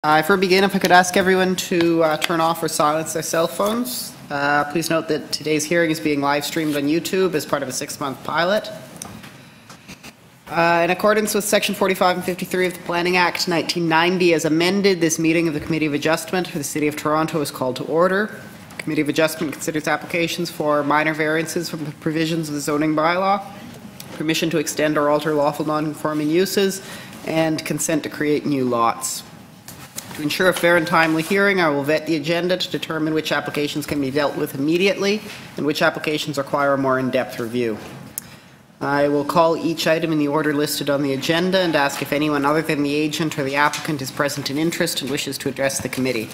Before we begin, if I could ask everyone to turn off or silence their cell phones. Please note that today's hearing is being live streamed on YouTube as part of a 6-month pilot. In accordance with Section 45 and 53 of the Planning Act 1990 as amended, this meeting of the Committee of Adjustment for the City of Toronto is called to order. The Committee of Adjustment considers applications for minor variances from the provisions of the zoning bylaw, permission to extend or alter lawful non-conforming uses, and consent to create new lots. To ensure a fair and timely hearing, I will vet the agenda to determine which applications can be dealt with immediately and which applications require a more in-depth review. I will call each item in the order listed on the agenda and ask if anyone other than the agent or the applicant is present in interest and wishes to address the committee.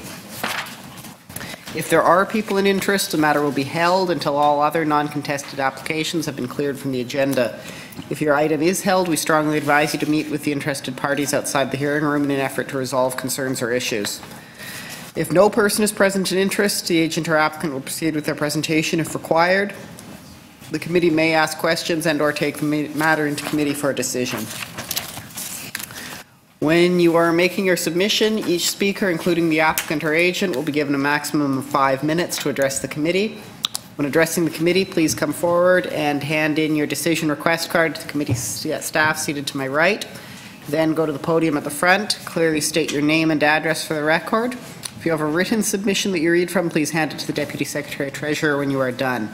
If there are people in interest, the matter will be held until all other non-contested applications have been cleared from the agenda. If your item is held, we strongly advise you to meet with the interested parties outside the hearing room in an effort to resolve concerns or issues. If no person is present in interest, the agent or applicant will proceed with their presentation if required. The committee may ask questions and/or take the matter into committee for a decision. When you are making your submission, each speaker, including the applicant or agent, will be given a maximum of 5 minutes to address the committee. When addressing the committee, please come forward and hand in your decision request card to the committee staff seated to my right. Then go to the podium at the front, clearly state your name and address for the record. If you have a written submission that you read from, please hand it to the Deputy Secretary Treasurer when you are done.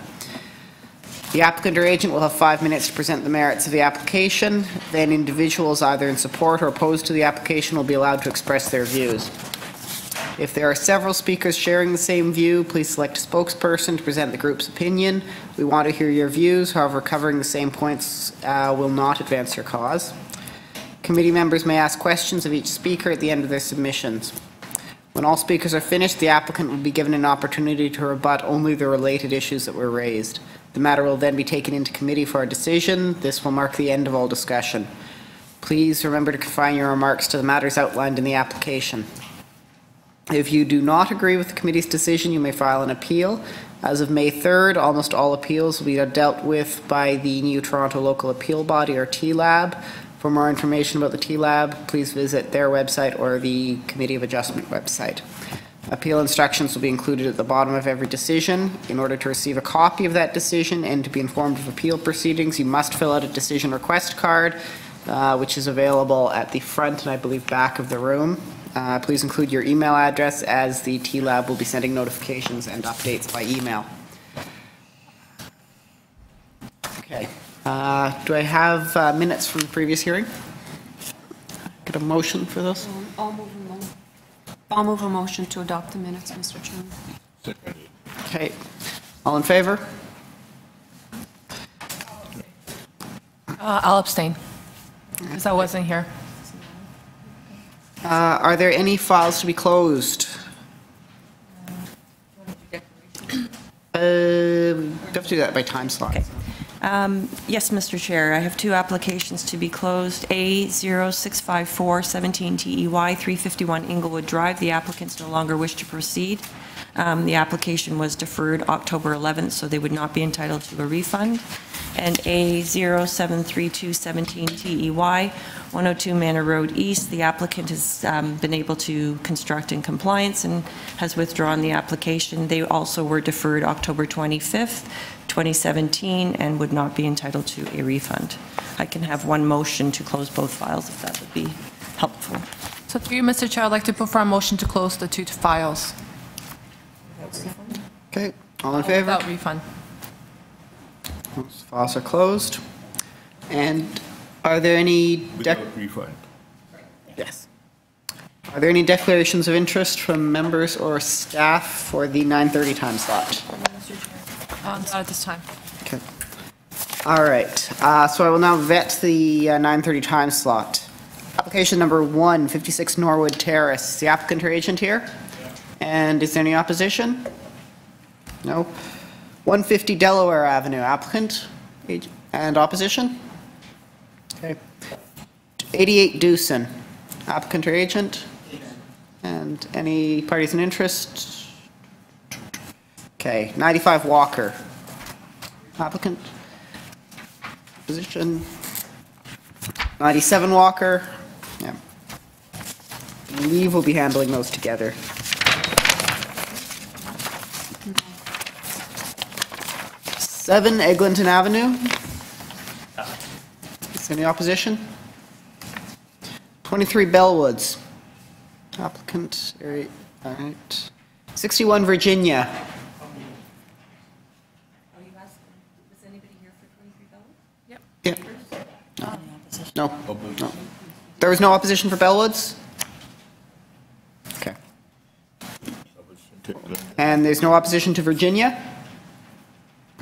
The applicant or agent will have 5 minutes to present the merits of the application. Then individuals either in support or opposed to the application will be allowed to express their views. If there are several speakers sharing the same view, please select a spokesperson to present the group's opinion. We want to hear your views, however, covering the same points will not advance your cause. Committee members may ask questions of each speaker at the end of their submissions. When all speakers are finished, the applicant will be given an opportunity to rebut only the related issues that were raised. The matter will then be taken into committee for a decision. This will mark the end of all discussion. Please remember to confine your remarks to the matters outlined in the application. If you do not agree with the committee's decision, you may file an appeal. As of May 3rd, almost all appeals will be dealt with by the new Toronto Local Appeal Body, or TEY. For more information about the TEY, please visit their website or the Committee of Adjustment website. Appeal instructions will be included at the bottom of every decision. In order to receive a copy of that decision and to be informed of appeal proceedings, you must fill out a decision request card, which is available at the front and I believe back of the room. Please include your email address, as the TEY will be sending notifications and updates by email. Okay. Do I have minutes from the previous hearing? Get a motion for this? I'll move a motion to adopt the minutes, Mr. Chairman. Okay. All in favor? I'll abstain, because I wasn't here. Are there any files to be closed? We have to do that by time slot. Okay. Yes, Mr. Chair, I have 2 applications to be closed. A065417 TEY 351 Inglewood Drive. The applicants no longer wish to proceed. The application was deferred October 11th, so they would not be entitled to a refund. And A073217 TEY 102 Manor Road East. The applicant has been able to construct in compliance and has withdrawn the application. They also were deferred October 25th, 2017, and would not be entitled to a refund. I can have one motion to close both files if that would be helpful. So through you, Mr. Chair, I'd like to put for a motion to close the 2 files. Okay. All in favor? Without refund. Those files are closed. And are there any... Without refund. Yes. Are there any declarations of interest from members or staff for the 9:30 time slot? Not at this time. Okay. All right. So I will now vet the 9:30 time slot. Application number 1, 56 Norwood Terrace. The applicant or agent here? And is there any opposition? No. 150 Delaware Avenue. Applicant and opposition? Okay. 88 Dewson. Applicant or agent? And any parties in interest? Okay. 95 Walker. Applicant? Position? 97 Walker. Yeah. believe we'll be handling those together. Seven Eglinton Avenue. Is there any opposition? 23 Bellwoods. Applicant, all right. 61 Virginia. Yeah. No. No. There was no opposition for Bellwoods? Okay. And there's no opposition to Virginia?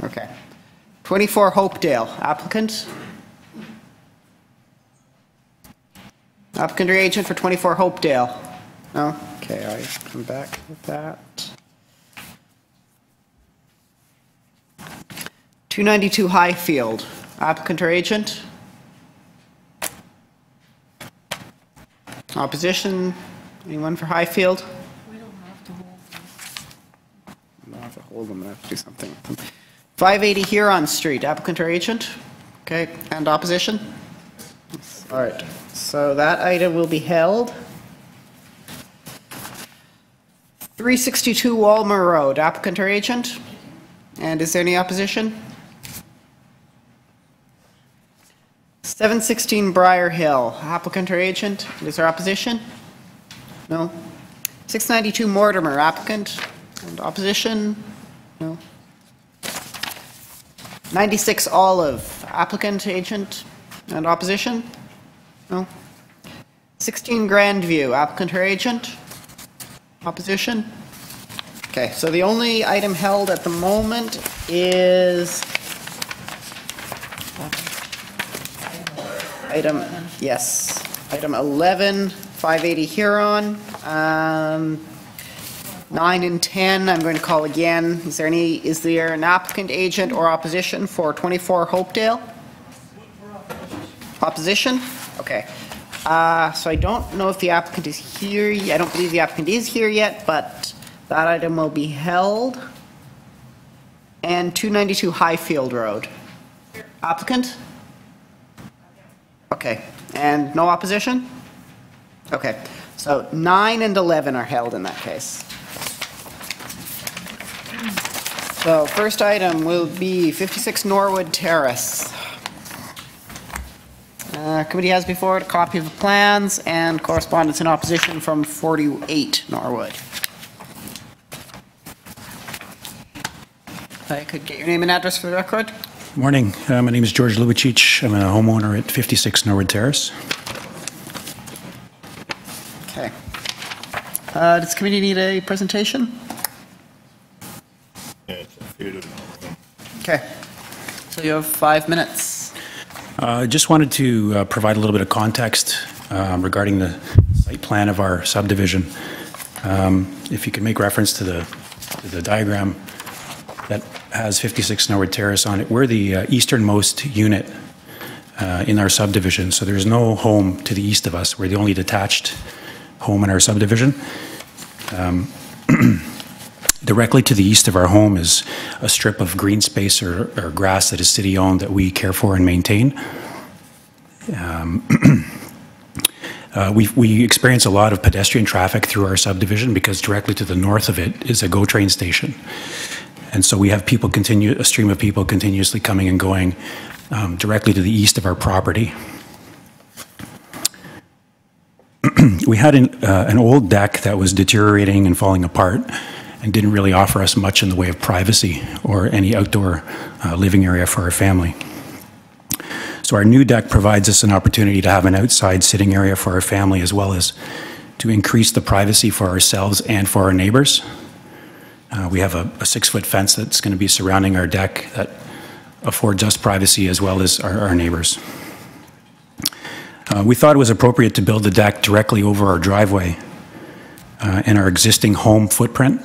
Okay. 24 Hopedale. Applicant? Applicant or agent for 24 Hopedale? No? Okay, I come back with that. 292 Highfield. Applicant or agent? Opposition? Anyone for Highfield? We don't have to hold them. I don't have to hold them, I have to do something with them. 580 Huron Street. Applicant or agent? Okay, and opposition? All right, so that item will be held. 362 Walmer Road. Applicant or agent? And is there any opposition? 716 Briar Hill, applicant or agent, is there opposition? No. 692 Mortimer, applicant and opposition? No. 96 Olive, applicant, agent, and opposition? No. 16 Grandview, applicant or agent? Opposition? Okay, so the only item held at the moment is item 11, 580 Huron. 9 and 10, I'm going to call again. Is there an applicant, agent, or opposition for 24 Hopedale? Opposition? Okay. So I don't know if the applicant is here. I don't believe the applicant is here yet, but that item will be held. And 292 Highfield Road. Applicant? Okay. And no opposition? Okay. So 9 and 11 are held in that case. So first item will be 56 Norwood Terrace. Committee has before it a copy of the plans and correspondence in opposition from 48 Norwood. If I could get your name and address for the record. Morning. My name is George Lubicic. I'm a homeowner at 56 Norwood Terrace. Okay. Does the committee need a presentation? Okay. So you have 5 minutes. I just wanted to provide a little bit of context regarding the site plan of our subdivision. If you could make reference to the diagram that has 56 Norwood Terrace on it, we're the easternmost unit in our subdivision, so there's no home to the east of us. We're the only detached home in our subdivision. Directly to the east of our home is a strip of green space or grass that is city-owned that we care for and maintain. We experience a lot of pedestrian traffic through our subdivision because directly to the north of it is a GO train station. And so we have a stream of people continuously coming and going directly to the east of our property. We had an old deck that was deteriorating and falling apart and didn't really offer us much in the way of privacy or any outdoor living area for our family. So our new deck provides us an opportunity to have an outside sitting area for our family, as well as to increase the privacy for ourselves and for our neighbors. We have a 6-foot fence that's going to be surrounding our deck that affords us privacy as well as our neighbors. We thought it was appropriate to build the deck directly over our driveway and our existing home footprint.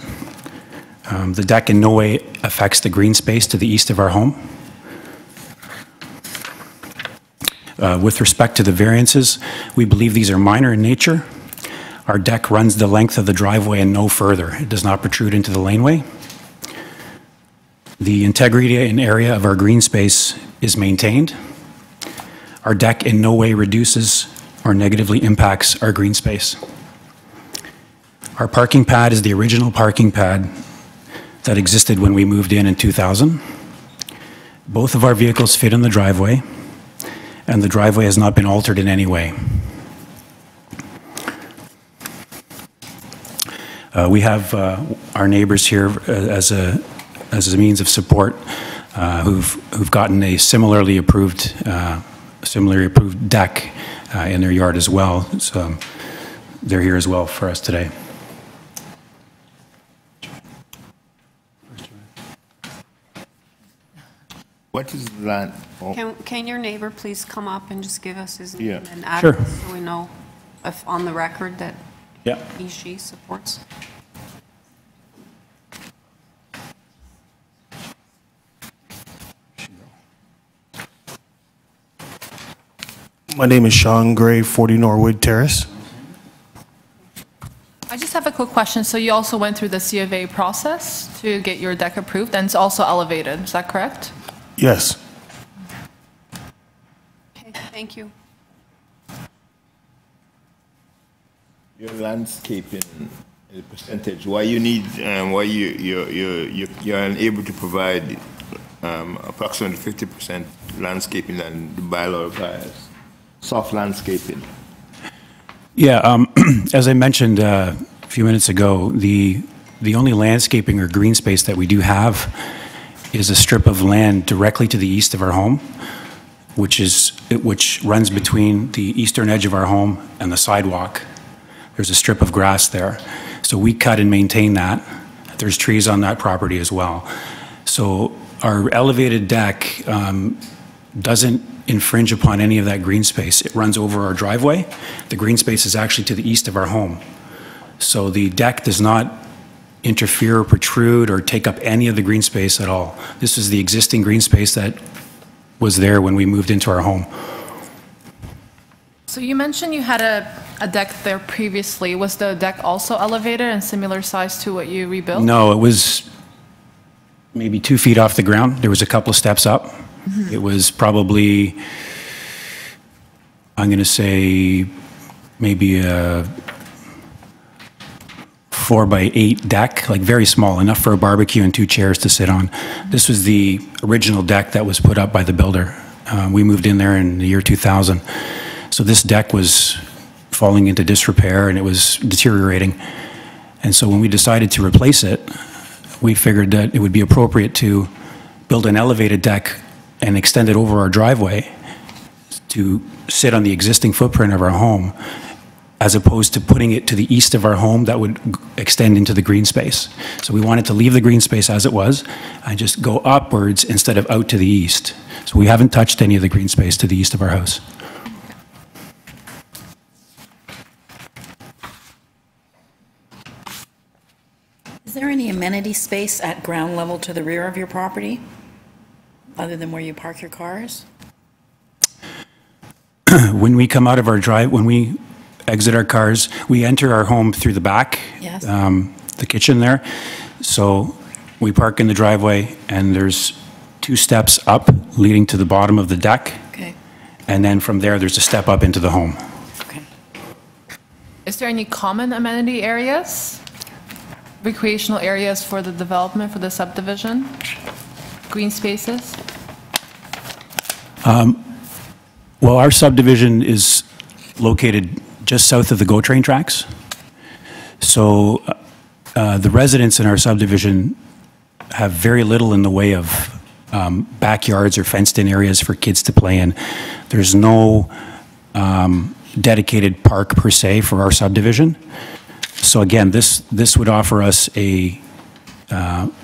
The deck in no way affects the green space to the east of our home. With respect to the variances, we believe these are minor in nature. Our deck runs the length of the driveway and no further. It does not protrude into the laneway. The integrity and area of our green space is maintained. Our deck in no way reduces or negatively impacts our green space. Our parking pad is the original parking pad that existed when we moved in 2000. Both of our vehicles fit in the driveway, and the driveway has not been altered in any way. We have our neighbors here as a means of support who've gotten a similarly approved deck in their yard as well. So they're here as well for us today. What is that? Oh, Can your neighbor please come up and just give us his Yeah. name and address? Sure. So we know if on the record that Yeah. she supports. My name is Sean Gray, 40 Norwood Terrace. I just have a quick question. So you also went through the C of A process to get your deck approved, and it's also elevated, is that correct? Yes. Okay, thank you. your landscaping percentage. Why you need? Why you're unable to provide approximately 50% landscaping than the bylaw requires? Soft landscaping. Yeah, as I mentioned a few minutes ago, the only landscaping or green space that we do have is a strip of land directly to the east of our home, which runs between the eastern edge of our home and the sidewalk. There's a strip of grass there. So we cut and maintain that. There's trees on that property as well. So our elevated deck doesn't infringe upon any of that green space. It runs over our driveway. The green space is actually to the east of our home. So the deck does not interfere, protrude, or take up any of the green space at all. This is the existing green space that was there when we moved into our home. So you mentioned you had a deck there previously. Was the deck also elevated and similar size to what you rebuilt? No, it was maybe 2 feet off the ground. There was a couple of steps up. It was probably, I'm going to say, maybe a 4x8 deck, like very small, enough for a barbecue and 2 chairs to sit on. This was the original deck that was put up by the builder. We moved in there in the year 2000. So this deck was falling into disrepair and it was deteriorating. And so when we decided to replace it, we figured that it would be appropriate to build an elevated deck and extend it over our driveway to sit on the existing footprint of our home, as opposed to putting it to the east of our home that would extend into the green space. So we wanted to leave the green space as it was and just go upwards instead of out to the east. So we haven't touched any of the green space to the east of our house. Is there any amenity space at ground level to the rear of your property, other than where you park your cars? When we come out of our drive, when we exit our cars, we enter our home through the back, Yes. The kitchen there. So we park in the driveway, and there's 2 steps up leading to the bottom of the deck. Okay, And then from there, there's a step up into the home. okay. Is there any common amenity areas? Recreational areas for the development, for the subdivision? Green spaces? Well, our subdivision is located just south of the GO train tracks. So the residents in our subdivision have very little in the way of backyards or fenced-in areas for kids to play in. There's no dedicated park per se for our subdivision. So again, this would offer us a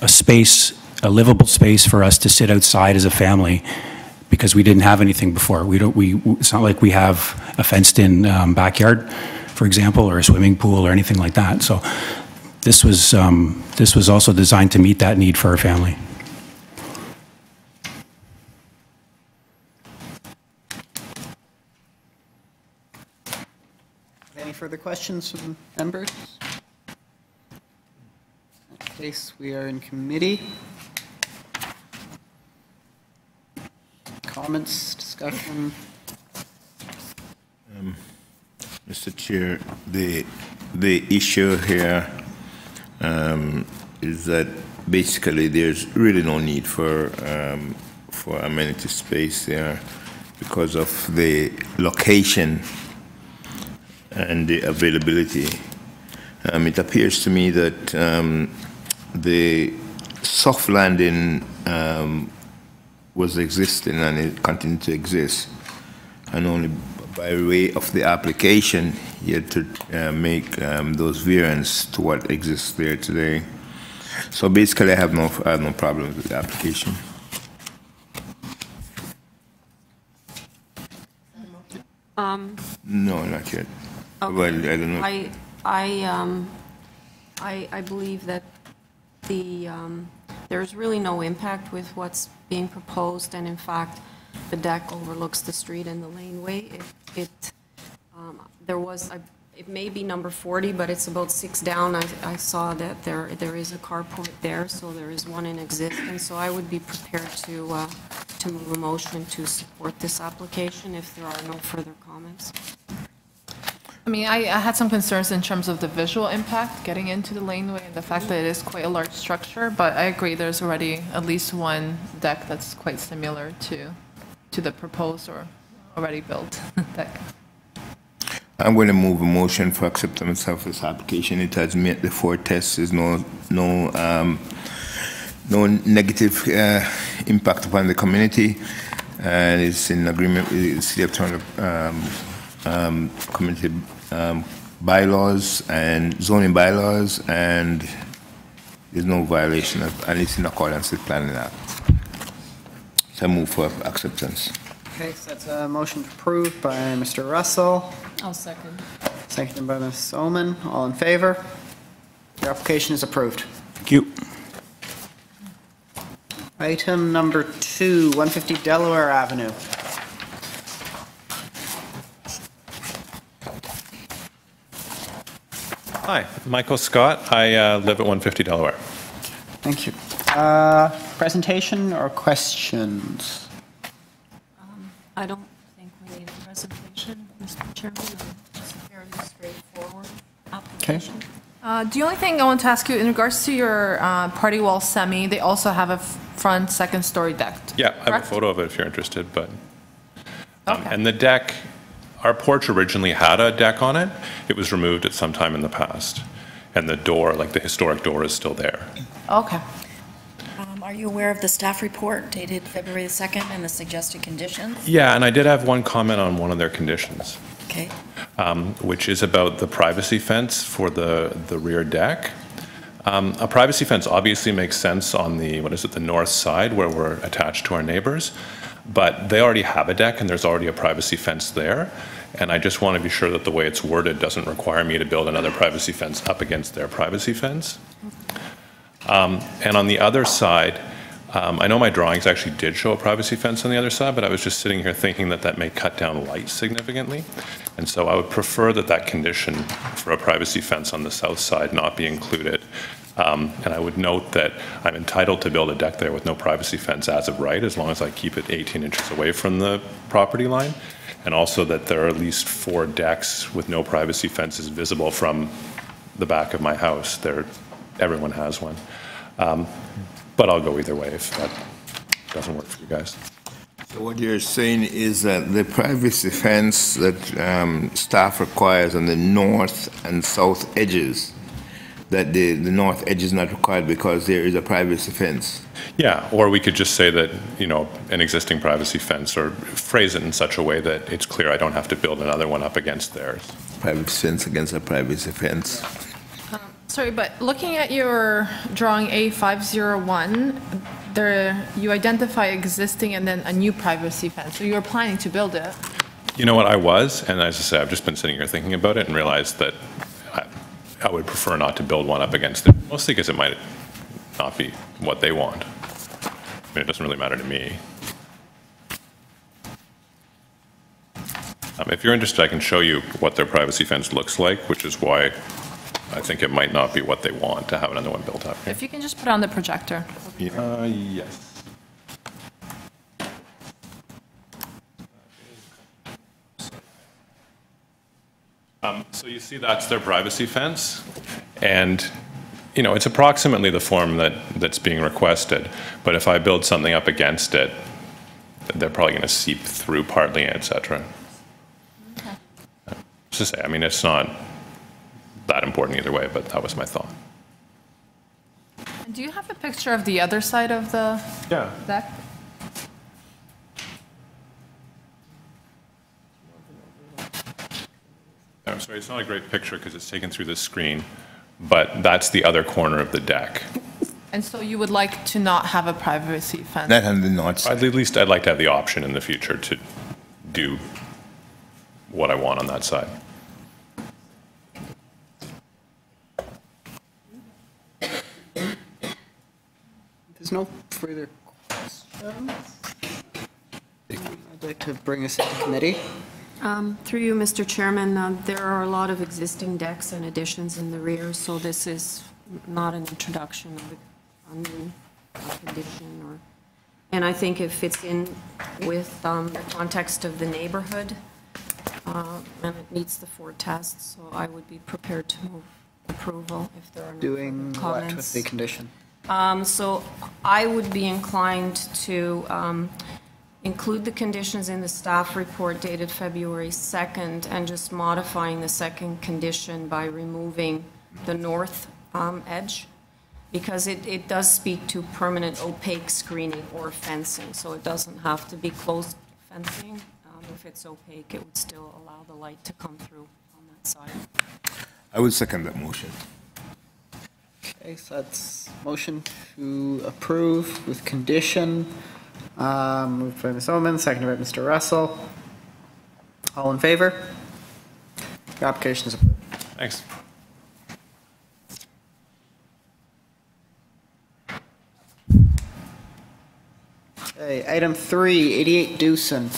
space, a livable space for us to sit outside as a family, because we didn't have anything before. It's not like we have a fenced-in backyard, for example, or a swimming pool or anything like that. So this was also designed to meet that need for our family. Any further questions from members? In that case, we are in committee. Comments, discussion? Mr. Chair, the the issue here is that basically there's really no need for amenity space there because of the location and the availability. It appears to me that the soft landing was existing and it continued to exist, and only by way of the application you had to make those variants to what exists there today. So basically I have no problem with the application. No, not yet. Okay. Well, I don't know. I believe that there's really no impact with what's being proposed, and in fact, the deck overlooks the street and the laneway. It may be number 40, but it's about 6 down. I saw that there is a carport there, so there is one in existence. So I would be prepared to move a motion to support this application if there are no further comments. I mean, I had some concerns in terms of the visual impact getting into the laneway and the fact that it is quite a large structure, but I agree there's already at least one deck that's quite similar to the proposed or already built deck. I'm going to move a motion for acceptance of this application. It has met the 4 tests. There's no negative impact upon the community, and it's in agreement with the City of Toronto community bylaws and zoning bylaws, and there's no violation of, and it's in accordance with Planning Act. So I move for acceptance. Okay, so that's a motion approved by Mr. Russell. I'll second. Seconded by Ms. Oman. All in favor? Your application is approved. Thank you. Item number 2, 150 Delaware Avenue. Hi, Michael Scott. I live at 150 Delaware. Thank you. Presentation or questions? I don't think we need a presentation, Mr. Chairman. It's a fairly straightforward application. The only thing I want to ask you, in regards to your party wall semi, they also have a front second-story deck. Yeah, I have a photo of it if you're interested. But Okay. and the deck, our porch originally had a deck on it. It was removed at some time in the past, and the door, like the historic door, is still there. Okay. Are you aware of the staff report dated February 2nd and the suggested conditions? Yeah, and I did have one comment on one of their conditions, Okay. which is about the privacy fence for the rear deck. A privacy fence obviously makes sense on the, the north side where we're attached to our neighbors, but they already have a deck and there's already a privacy fence there. And I just want to be sure that the way it's worded doesn't require me to build another privacy fence up against their privacy fence. And on the other side, I know my drawings actually did show a privacy fence on the other side, but I was just sitting here thinking that that may cut down light significantly. And so I would prefer that that condition for a privacy fence on the south side not be included. And I would note that I'm entitled to build a deck there with no privacy fence as of right, as long as I keep it 18 inches away from the property line. And also that there are at least 4 decks with no privacy fences visible from the back of my house. Everyone has one. But I'll go either way if that doesn't work for you guys. So what you're saying is that the privacy fence that staff requires on the north and south edges, that the north edge is not required because there is a privacy fence? Yeah, or we could just say that, an existing privacy fence, or phrase it in such a way that it's clear I don't have to build another one up against theirs. Privacy fence against a privacy fence. Sorry, but looking at your drawing A501, you identify existing and then a new privacy fence. So you were planning to build it. You know what, I was, and as I say, I've just been sitting here thinking about it and realized that I would prefer not to build one up against it, mostly because it might not be what they want. I mean, it doesn't really matter to me. If you're interested, I can show you what their privacy fence looks like, which is why I think it might not be what they want to have another one built up here. If you can just put on the projector. Yes. So you see that's their privacy fence, and you know, it's approximately the form that's being requested, but if I build something up against it, they're probably going to seep through partly, et cetera. Okay. Just say, I mean, it's not that important either way, but that was my thought. And do you have a picture of the other side of the deck? I'm sorry, it's not a great picture because it's taken through the screen, but that's the other corner of the deck. And so you would like to not have a privacy fence? That on the north side. At least I'd like to have the option in the future to do what I want on that side. There's no further questions. I'd like to bring us into committee. Through you, Mr. Chairman, there are a lot of existing decks and additions in the rear, so this is not an introduction of a new condition. And I think it fits in with the context of the neighborhood, and it meets the 4 tests, so I would be prepared to move approval if there are no Doing further what comments. with the condition? So I would be inclined to include the conditions in the staff report dated February 2nd and just modifying the second condition by removing the north edge, because it does speak to permanent opaque screening or fencing, so it doesn't have to be closed fencing. If it's opaque, it would still allow the light to come through on that side. I would second that motion. Okay, so that's motion to approve with condition. Moved by Ms. Oman, seconded by Mr. Russell. All in favor? The application is approved. Thanks. Okay, item 3, 88 Dewson.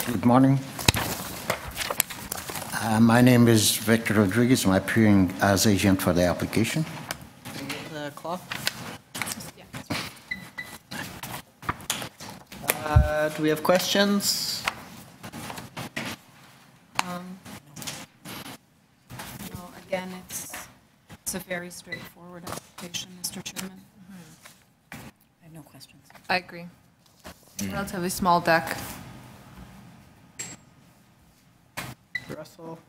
Good morning. My name is Victor Rodriguez. I'm appearing as agent for the application. Can you get the clock? Do we have questions? No, again, it's a very straightforward application, Mr. Chairman. I have no questions. I agree. Relatively small deck. Russell?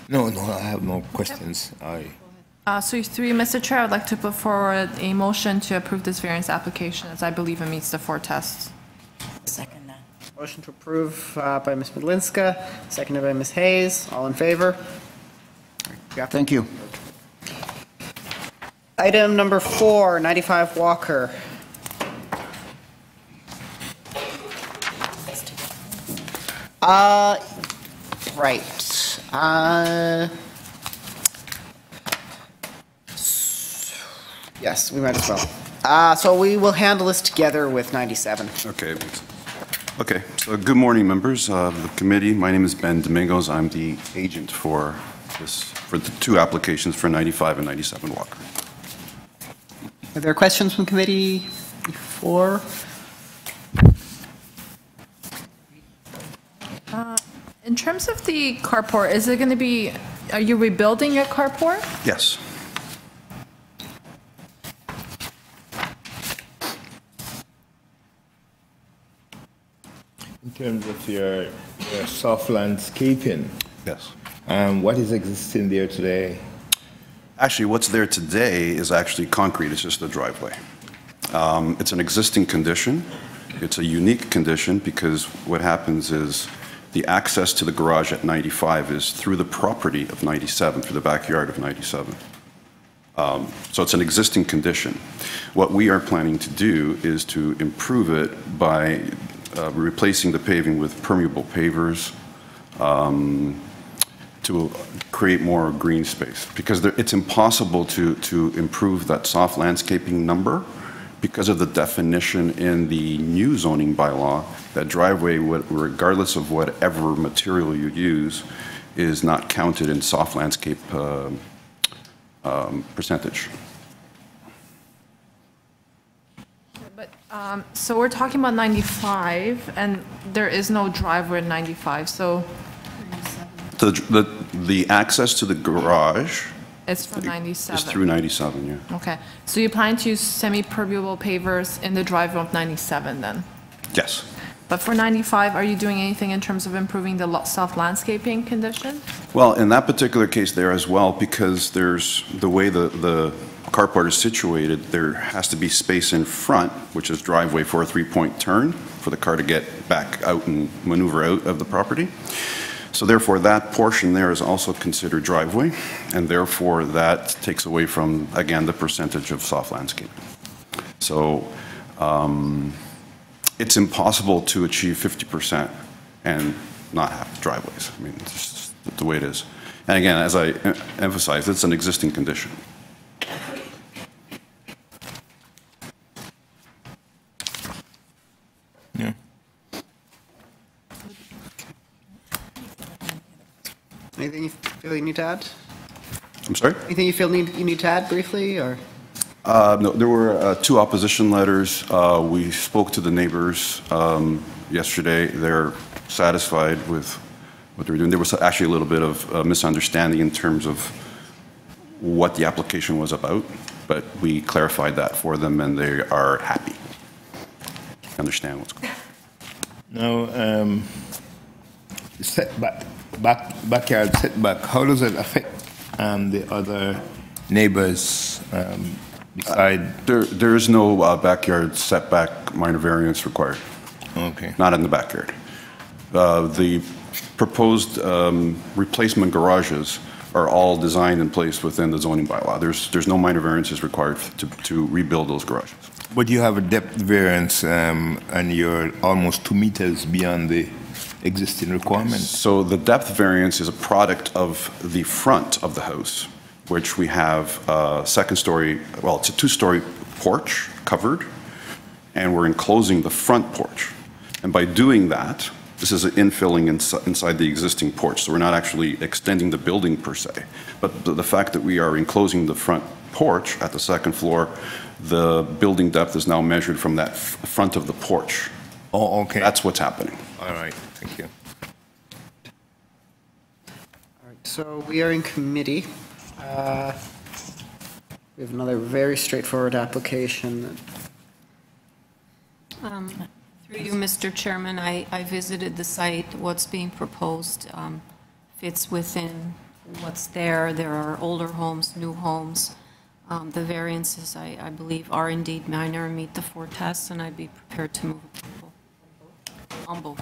No, I have no questions. So through you, Mr. Chair, I'd like to put forward a motion to approve this variance application, as I believe it meets the 4 tests. Second that. Motion to approve by Ms. Medlinska, seconded by Ms. Hayes. All in favor? Yeah. Thank you. Item number 4, 95 Walker. Right. Yes, we might as well. So we will handle this together with 97. Okay, so good morning, members of the committee. My name is Ben Domingos. I'm the agent for the 2 applications for 95 and 97 Walker. Are there questions from committee before? In terms of the carport, is it going to be, are you rebuilding your carport? Yes. In terms of your soft landscaping, Yes. what is existing there today? Actually, what's there today is actually concrete. It's just a driveway. It's an existing condition. It's a unique condition because what happens is the access to the garage at 95 is through the property of 97, through the backyard of 97. So it's an existing condition. What we are planning to do is to improve it by replacing the paving with permeable pavers to create more green space. Because it's impossible to improve that soft landscaping number because of the definition in the new zoning bylaw that driveway, regardless of whatever material you use, is not counted in soft landscape percentage. But So we're talking about 95, and there is no driveway in 95, so The access to the garage it's for 97. is through 97, yeah. Okay, so you plan to use semi-permeable pavers in the driveway of 97 then? Yes. But for 95, are you doing anything in terms of improving the soft landscaping condition? Well, in that particular case there as well, because there's, the way the carport is situated, there has to be space in front, which is driveway for a three-point turn, for the car to get back out and maneuver out of the property. So therefore, that portion there is also considered driveway, and therefore that takes away from, again, the percentage of soft landscaping. So it's impossible to achieve 50% and not have driveways. I mean, it's just the way it is. And again, as I emphasized, it's an existing condition. Yeah. Anything you feel you need to add? I'm sorry? Anything you feel you need to add briefly, or? No, there were 2 opposition letters. We spoke to the neighbors yesterday. They're satisfied with what they're doing. There was actually a little bit of misunderstanding in terms of what the application was about, but we clarified that for them, and they are happy. Understand what's going on. Now, setback, backyard setback, how does it affect the other neighbors beside? There is no backyard setback minor variance required. Okay. Not in the backyard. The proposed replacement garages are all designed and placed within the zoning bylaw. There's no minor variances required to rebuild those garages. But you have a depth variance and you're almost 2 meters beyond the existing requirements. So the depth variance is a product of the front of the house, which we have a second story, well, it's a 2-story porch covered, and we're enclosing the front porch. And by doing that, this is an infilling inside the existing porch, so we're not actually extending the building per se. But the fact that we are enclosing the front porch at the second floor, the building depth is now measured from that front of the porch. Oh, okay. That's what's happening. All right, thank you. All right, so we are in committee. We have another very straightforward application. Through you, Mr. Chairman, I visited the site. What's being proposed fits within what's there. There are older homes, new homes. The variances, I believe, are indeed minor and meet the 4 tests, and I'd be prepared to move approval on both.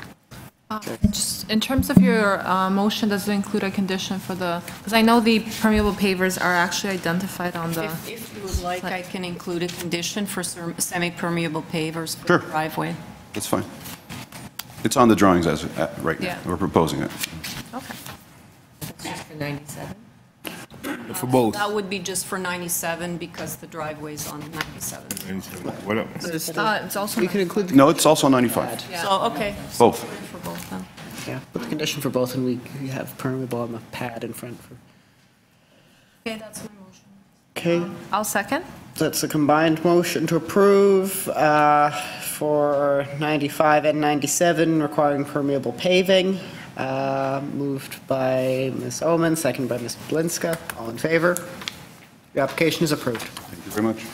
Just in terms of your motion, does it include a condition for the, because I know the permeable pavers are actually identified on the. If you would like, I can include a condition for semi-permeable pavers for Sure. the driveway. That's fine. It's on the drawings as right now. Yeah. We're proposing it. Okay. That's just for 97? For both. That would be just for 97 because the driveway's on 97. What up? It's also. We could include the No, it's also 95. Yeah. So, okay. Both. For both, then. Yeah, put the condition for both, and we have permeable on the pad in front. Okay, that's my motion. Okay, I'll second. that's a combined motion to approve for 95 and 97, requiring permeable paving. Moved by Ms. Oman, seconded by Ms. Blinska. All in favor? Your application is approved. Thank you very much.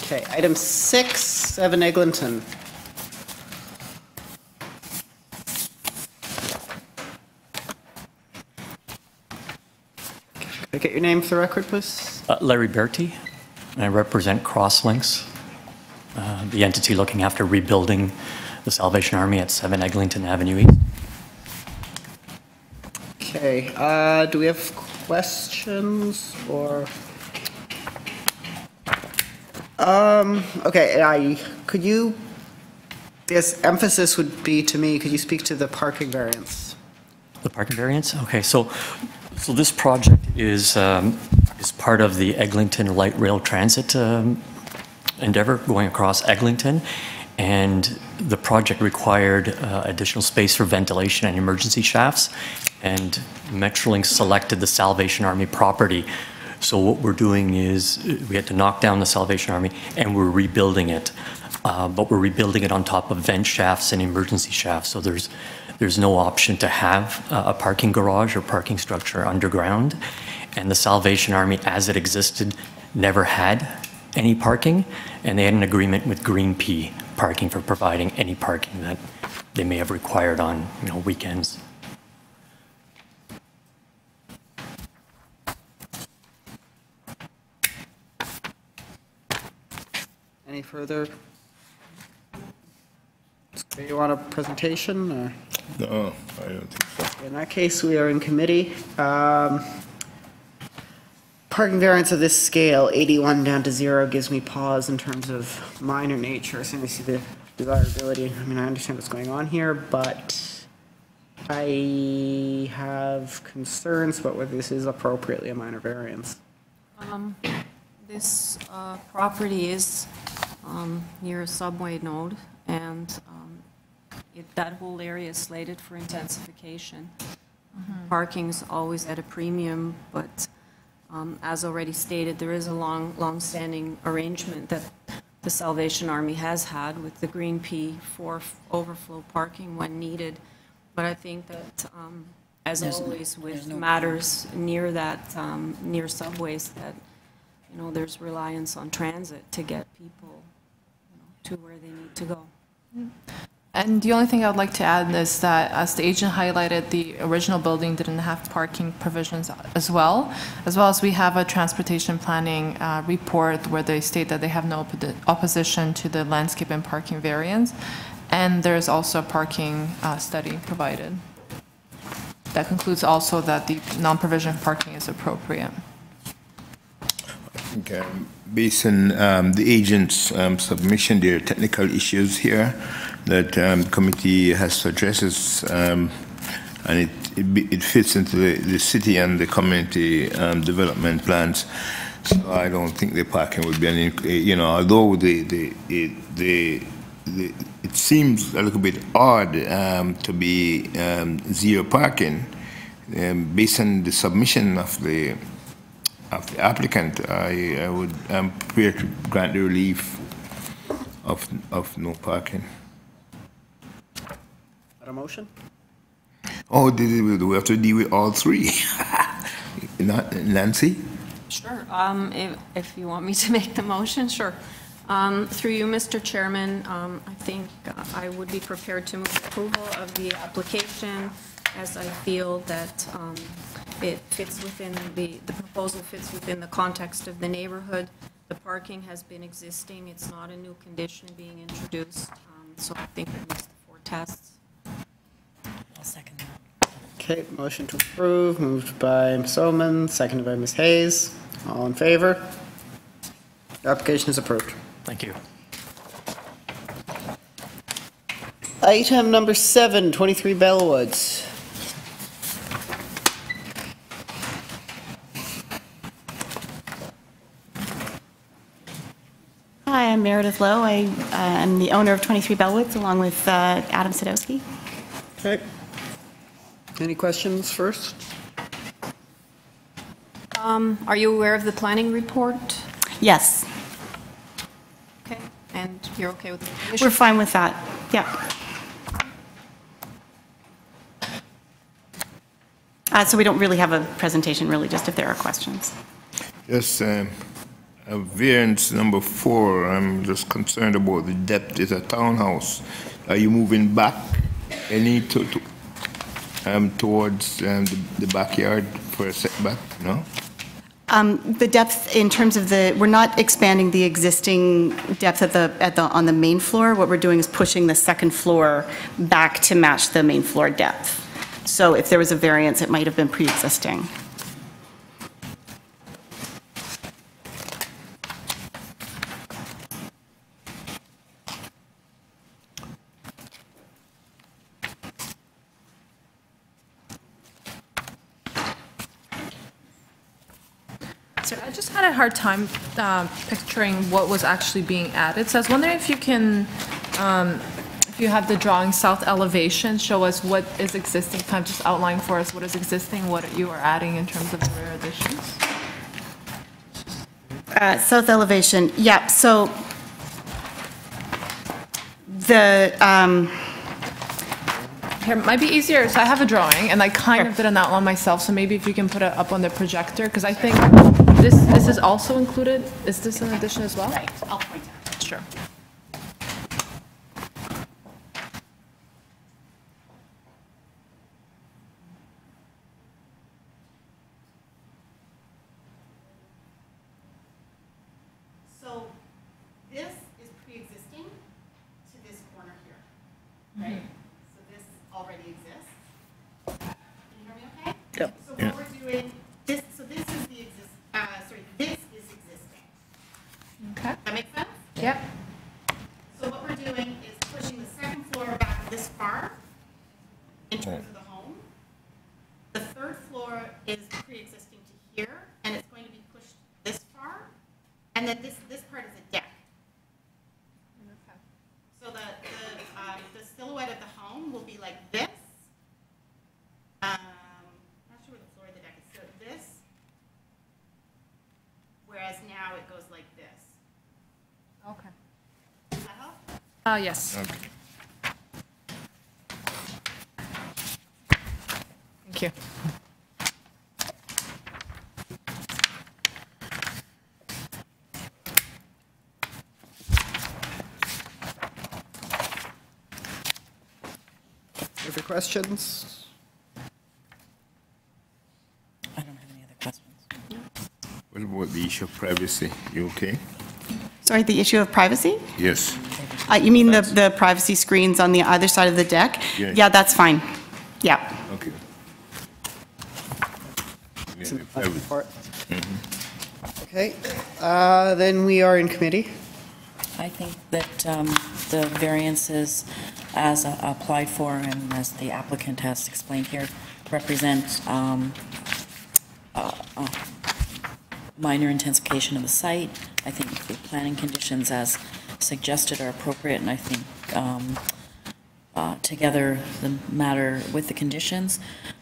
Okay, item 6, 7 Eglinton. Can I get your name for the record, please? Larry Berti, and I represent Crosslinks, the entity looking after rebuilding the Salvation Army at 7 Eglinton Avenue East. Okay, do we have questions or? Okay, could you, this emphasis would be to me, could you speak to the parking variance? The parking variance? Okay, so this project is part of the Eglinton Light Rail Transit endeavor going across Eglinton, and the project required additional space for ventilation and emergency shafts, and Metrolink selected the Salvation Army property. So what we're doing is we had to knock down the Salvation Army and we're rebuilding it. But we're rebuilding it on top of vent shafts and emergency shafts. So there's no option to have a parking garage or parking structure underground. And the Salvation Army, as it existed, never had any parking. And they had an agreement with Green Pea Parking for providing any parking that they may have required on, weekends. Any further? Do you want a presentation? Or? No, I don't think so. In that case, we are in committee. Parking variance of this scale, 81 down to 0, gives me pause in terms of minor nature. As soon as I see the desirability, I mean, I understand what's going on here, but I have concerns about whether this is appropriately a minor variance. This property is near a subway node, and that whole area is slated for intensification. Parking is always at a premium, but as already stated, there is a long-standing arrangement that the Salvation Army has had with the Green Pea for overflow parking when needed. But I think that, as always with matters near that, near subways, that there's reliance on transit to get people to where they need to go. And the only thing I would like to add is that, as the agent highlighted, the original building didn't have parking provisions as well as we have a transportation planning report where they state that they have no opposition to the landscape and parking variance, and there's also a parking study provided. That concludes also that the non-provision parking is appropriate. Okay. Based on the agent's submission, there are technical issues here that committee has to address, and it fits into the city and the community development plans. So I don't think the parking would be any, although it seems a little bit odd to be zero parking, based on the submission of the applicant, I'm prepared to grant the relief of no parking. A motion? Oh, do we have to deal with all three? Not Nancy? Sure. If you want me to make the motion, sure. Through you, Mr. Chairman, I think I would be prepared to move approval of the application, as I feel that it fits within the proposal fits within the context of the neighborhood. The parking has been existing. It's not a new condition being introduced. So I think it meets the 4 tests. I'll second that. Okay, motion to approve, moved by Ms. Oman, seconded by Ms. Hayes. All in favor? The application is approved. Thank you. Item number 7, 23 Bellwoods. Hi, I'm Meredith Lowe. I am the owner of 23 Bellwoods, along with Adam Sadowski. Okay. Any questions first? Are you aware of the planning report? Yes. Okay, and you're okay with the condition? We're fine with that. Yeah. So we don't really have a presentation, really, just if there are questions. Yes, variance number 4, I'm just concerned about the depth. It's a townhouse. Are you moving back any towards the backyard for a setback? No? The depth in terms of we're not expanding the existing depth on the main floor. What we're doing is pushing the second floor back to match the main floor depth. So if there was a variance, it might have been pre-existing. So I just had a hard time picturing what was actually being added. So I was wondering if you can If you have the drawing south elevation, show us what is existing, kind of just outline for us what is existing, what you are adding in terms of the rear additions. South elevation, yeah, so the, Here, it might be easier, so I have a drawing, and I kind of did an outline myself, so maybe if you can put it up on the projector, because I think this is also included. Is this an addition as well? right, I'll point out. Sure. So this is pre-existing to this corner here, right? So this already exists. Can you hear me okay? Yep. So what we're doing, this is the this is existing. Okay. That make sense? Yep. So what we're doing is pushing the second floor back this far in terms of the home. The third floor is pre-existing to here, and it's going to be pushed this far. And then this part is a deck. So the silhouette of the home will be like this. Not sure where the floor of the deck is. So this. Whereas now it goes like this. Okay. Does that help? Yes. Okay. Thank you. Any other questions? I don't have any other questions. What about the issue of privacy? You okay? Sorry, the issue of privacy? Yes. You mean the privacy screens on the other side of the deck? Yeah. Yeah, that's fine. Yeah. Okay. It's an private part. Okay, then we are in committee. I think that the variances as applied for and as the applicant has explained here represent minor intensification of the site. I think the planning conditions as suggested are appropriate, and I think together the matter with the conditions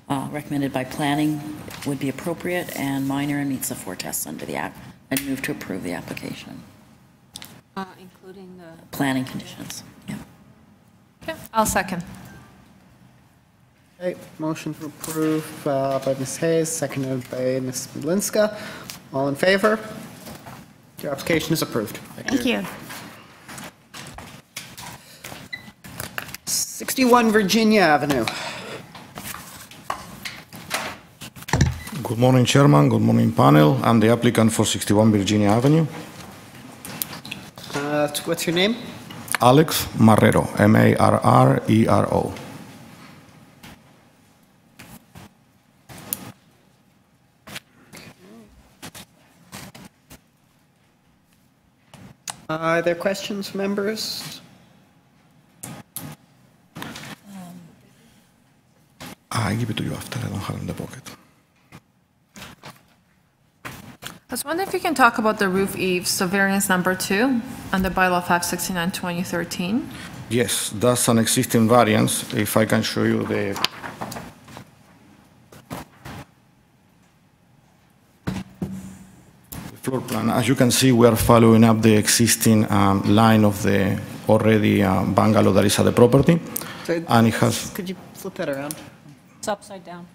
recommended by planning would be appropriate, and minor and meets the 4 tests under the act. I'd move to approve the application. Including the... Planning conditions, yeah. Okay, I'll second. Okay, motion to approve by Ms. Hayes, seconded by Ms. Melinska. All in favor? Your application is approved. Thank you. 61 Virginia Avenue. Good morning, Chairman. Good morning, panel. I'm the applicant for 61 Virginia Avenue. What's your name? Alex Marrero, M-A-R-R-E-R-O. Are there questions from members? I give it to you after. I don't have it in the pocket. I was wondering if you can talk about the roof eaves, so variance number 2 under bylaw 569/2013. Yes, that's an existing variance. If I can show you the floor plan. As you can see, we are following up the existing line of the already bungalow that is at the property. So, and it has... Could you flip that around? It's upside down.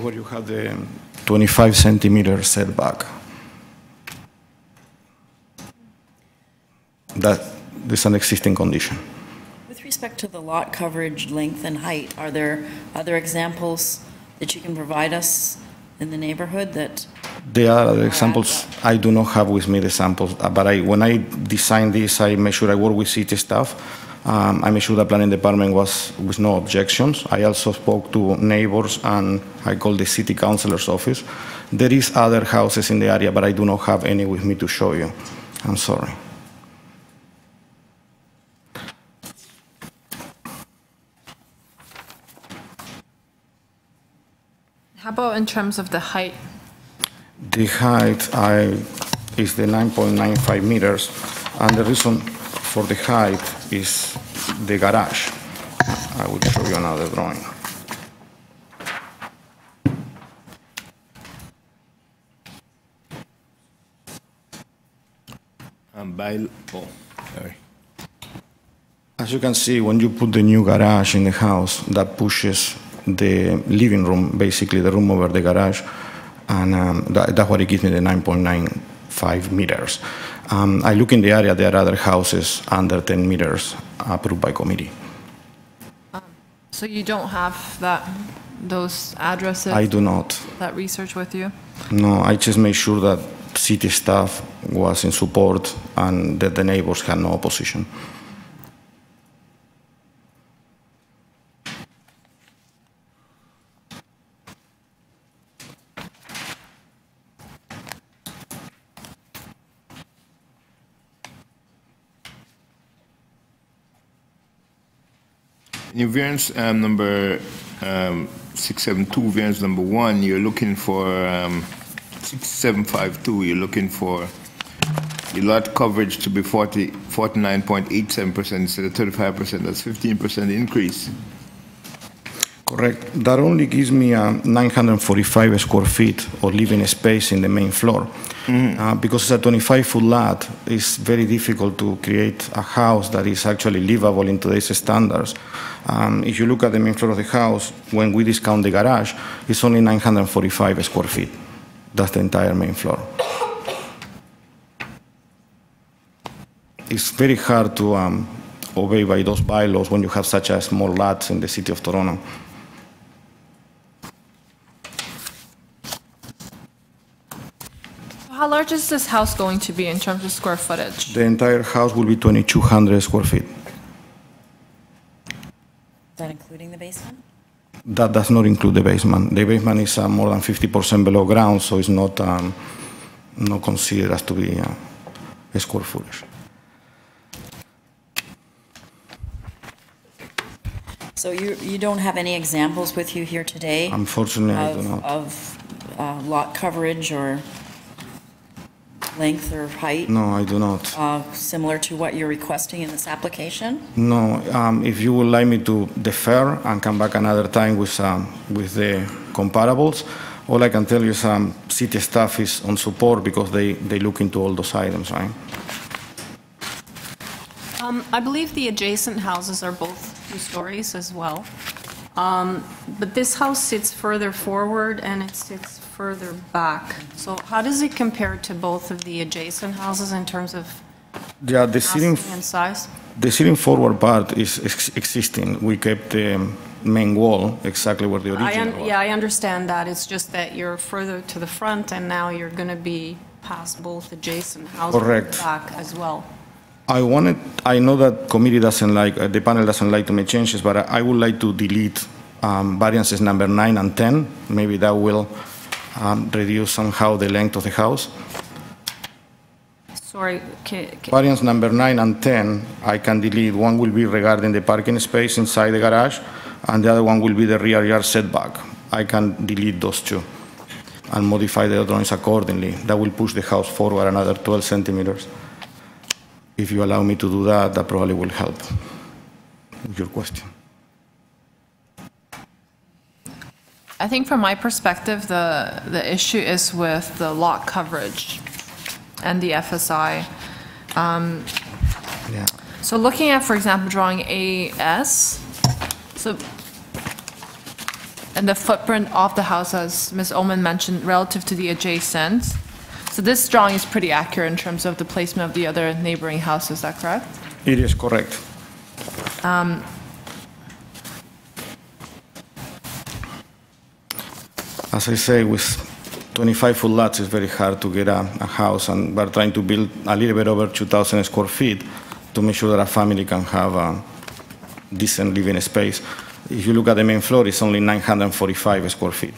Where you have the 25 centimeter setback. That is an existing condition. With respect to the lot coverage, length, and height, are there other examples that you can provide us in the neighborhood that... There are other examples. I do not have with me the samples, but when I designed this, I made sure I work with city staff. I made sure the planning department was with no objections. I also spoke to neighbors, and I called the city councilor's office. There is other houses in the area, but I do not have any with me to show you. I'm sorry. How about in terms of the height? The height, is the 9.95 meters, and the reason for the height is the garage. I will show you another drawing. Sorry. As you can see, when you put the new garage in the house, that pushes the living room, basically the room over the garage, and that's what it gives me, the 9.95 meters. I look in the area, there are other houses under 10 meters approved by committee. So you don't have those addresses? I do not. That research with you? No, I just made sure that city staff was in support and that the neighbors had no opposition. In your variance number 672, variance number 1, you're looking for 6752, you're looking for your lot coverage to be 49.87% instead of 35%. That's 15% increase. Correct. That only gives me 945 square feet of living space in the main floor. Because it's a 25-foot lot, it's very difficult to create a house that is actually livable in today's standards. If you look at the main floor of the house, when we discount the garage, it's only 945 square feet. That's the entire main floor. It's very hard to obey by those bylaws when you have such a small lots in the city of Toronto. How large is this house going to be in terms of square footage? The entire house will be 2,200 square feet. Is that including the basement? That does not include the basement. The basement is more than 50% below ground, so it's not considered as to be square footage. So you don't have any examples with you here today? Unfortunately, I do not. Of lot coverage or length or height? No, I do not. Similar to what you're requesting in this application? No, if you would like me to defer and come back another time with the comparables, all I can tell you is city staff is on support because they look into all those items, right? I believe the adjacent houses are both 2 stories as well. But this house sits further forward and it sits further back. So how does it compare to both of the adjacent houses in terms of massing and size? The sitting forward part is existing. We kept the main wall exactly where the original was. Yeah, I understand that. It's just that you're further to the front and now you're going to be past both adjacent houses. Correct. Back as well. I know that committee doesn't like, the panel doesn't like to make changes, but I would like to delete variances number 9 and 10. Maybe that will reduce somehow the length of the house. Sorry, Variance number 9 and 10, I can delete. One will be regarding the parking space inside the garage, and the other one will be the rear yard setback. I can delete those 2 and modify the drawings accordingly. That will push the house forward another 12 centimeters. If you allow me to do that, that probably will help with your question. I think from my perspective, the issue is with the lot coverage and the FSI. Yeah. So looking at, for example, drawing AS, and the footprint of the house, as Ms. Ullman mentioned, relative to the adjacent. So this drawing is pretty accurate in terms of the placement of the other neighboring house, is that correct? It is correct. As I say, with 25-foot lots, it's very hard to get a house, and we're trying to build a little bit over 2,000 square feet to make sure that a family can have a decent living space. If you look at the main floor, it's only 945 square feet.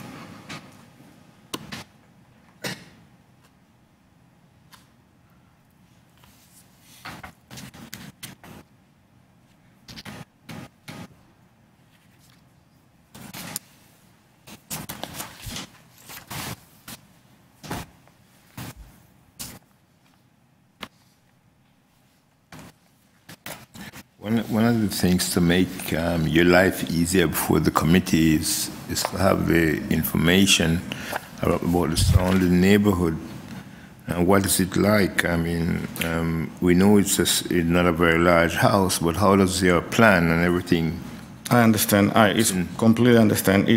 One of the things to make your life easier for the committee is to have the information about the surrounding neighborhood. What is it like? I mean, we know it's not a very large house, but how does your plan and everything? I understand. I completely understand.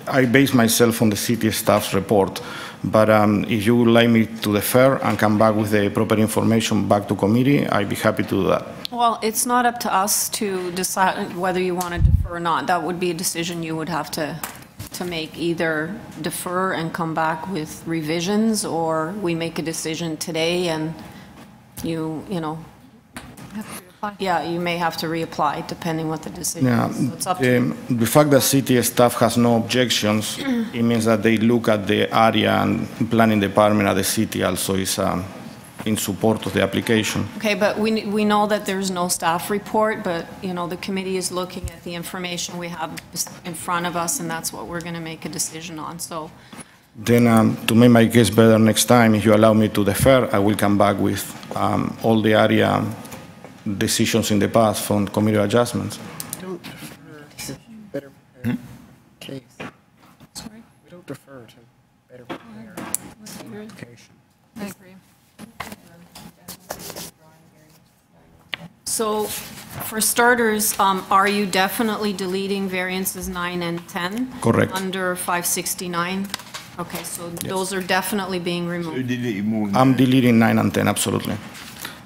I base myself on the city staff's report, but if you would like me to defer and come back with the proper information back to committee, I'd be happy to do that. Well, it's not up to us to decide whether you want to defer or not. That would be a decision you would have to make, either defer and come back with revisions, or we make a decision today and you know, yeah, you may have to reapply depending what the decision is. So it's up to you. The fact that city staff has no objections, it means that they look at the area and planning department at the city also is in support of the application. Okay, but we know that there's no staff report, but, you know, the committee is looking at the information we have in front of us, and that's what we're going to make a decision on, so. Then to make my case better next time, if you allow me to defer, I will come back with all the area decisions in the past from committee adjustments. Don't defer to better prepare case. Sorry? We don't defer to better prepare application. I agree. So, for starters, are you definitely deleting variances 9 and 10? Correct. Under 569? Okay, so those are definitely being removed. I'm deleting 9 and 10, absolutely.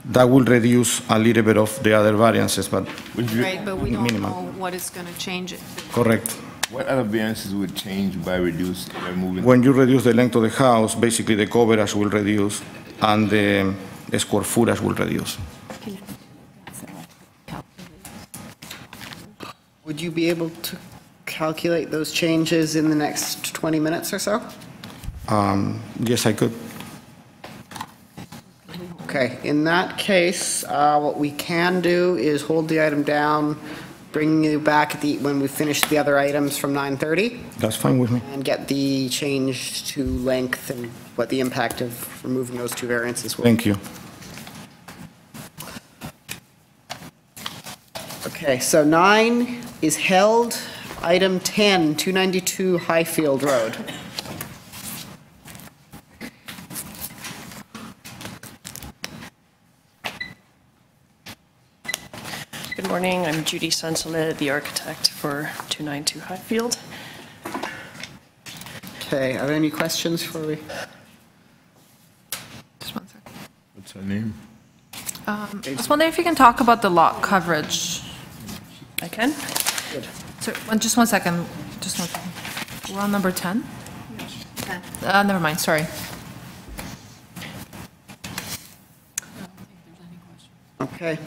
That will reduce a little bit of the other variances, but Right, but we don't minimal. know what is going to change it. Correct. What other variances would change by removing? When you reduce the length of the house, basically the coverage will reduce and the square footage will reduce. Would you be able to calculate those changes in the next 20 minutes or so? Yes, I could. Okay, in that case, what we can do is hold the item down, bring you back at when we finish the other items from 9:30. That's fine with me. And get the change to length and what the impact of removing those two variances will be. Thank you. Okay, so 9 is held. Item 10, 292 Highfield Road. Good morning, I'm Judy Sansolet, the architect for 292 Highfield. Okay, are there any questions for we? Just one second. What's her name? Just wondering if you can talk about the lot coverage. I can? Good. So, just one second. Just one second. We're on number 10? Never mind, sorry. Okay.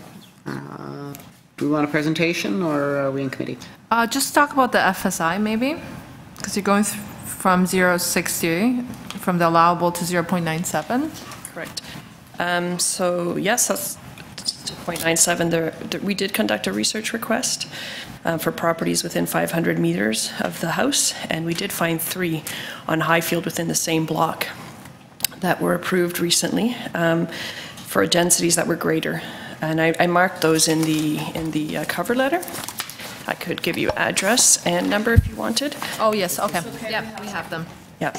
Do we want a presentation or are we in committee? Just talk about the FSI maybe, because you're going from 0.60, from the allowable to 0.97. Correct. So yes, that's 0.97. We did conduct a research request for properties within 500 meters of the house, and we did find 3 on Highfield within the same block that were approved recently for densities that were greater. And I marked those in the cover letter. I could give you address and number if you wanted. Oh, yes, okay. Yeah, we have them. Yeah.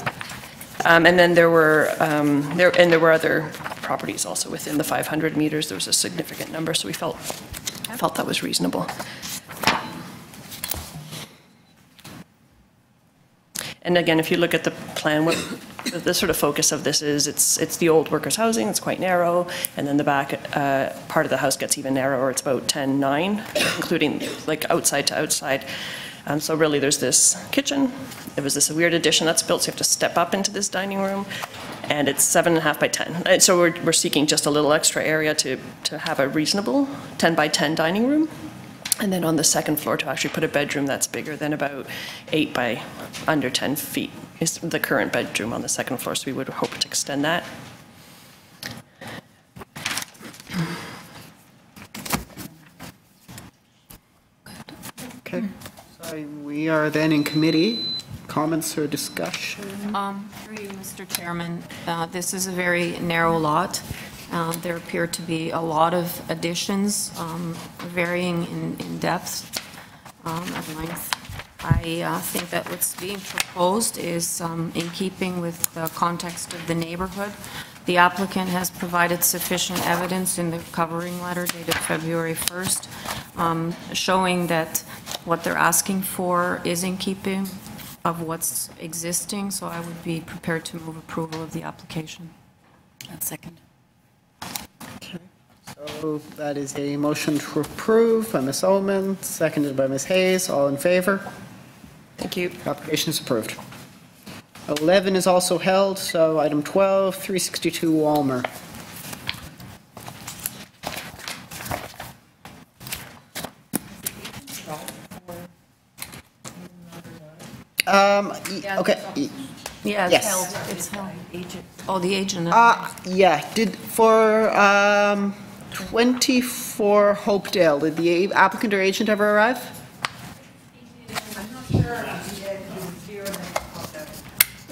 And then there were other properties also within the 500 meters. There was a significant number, so we felt that was reasonable. And again, if you look at the plan, what the sort of focus of this is, it's the old workers' housing. It's quite narrow, and then the back part of the house gets even narrower. It's about 10.9, including like outside to outside. So really, there's this kitchen. There was this weird addition that's built, so you have to step up into this dining room, and it's 7.5 by 10. And so we're seeking just a little extra area to have a reasonable 10 by 10 dining room. And then on the second floor to actually put a bedroom that's bigger than about 8 by under 10 feet is the current bedroom on the second floor, so we would hope to extend that. Okay, so we are then in committee. Comments or discussion? Through you, Mr. Chairman, this is a very narrow lot, There appear to be a lot of additions, varying in depth and length. I think that what's being proposed is in keeping with the context of the neighborhood. The applicant has provided sufficient evidence in the covering letter dated February 1st, showing that what they're asking for is in keeping of what's existing, so I would be prepared to move approval of the application. Second. Okay. So that is a motion to approve by Ms. Oman, seconded by Ms. Hayes. All in favor? Thank you. Application is approved. 11 is also held, so item 12, 362 Walmer. Okay. Yeah, it's Yes. held. It's held. Agent. Oh, the agent. Yeah, for 24 Hopedale, did the applicant or agent ever arrive?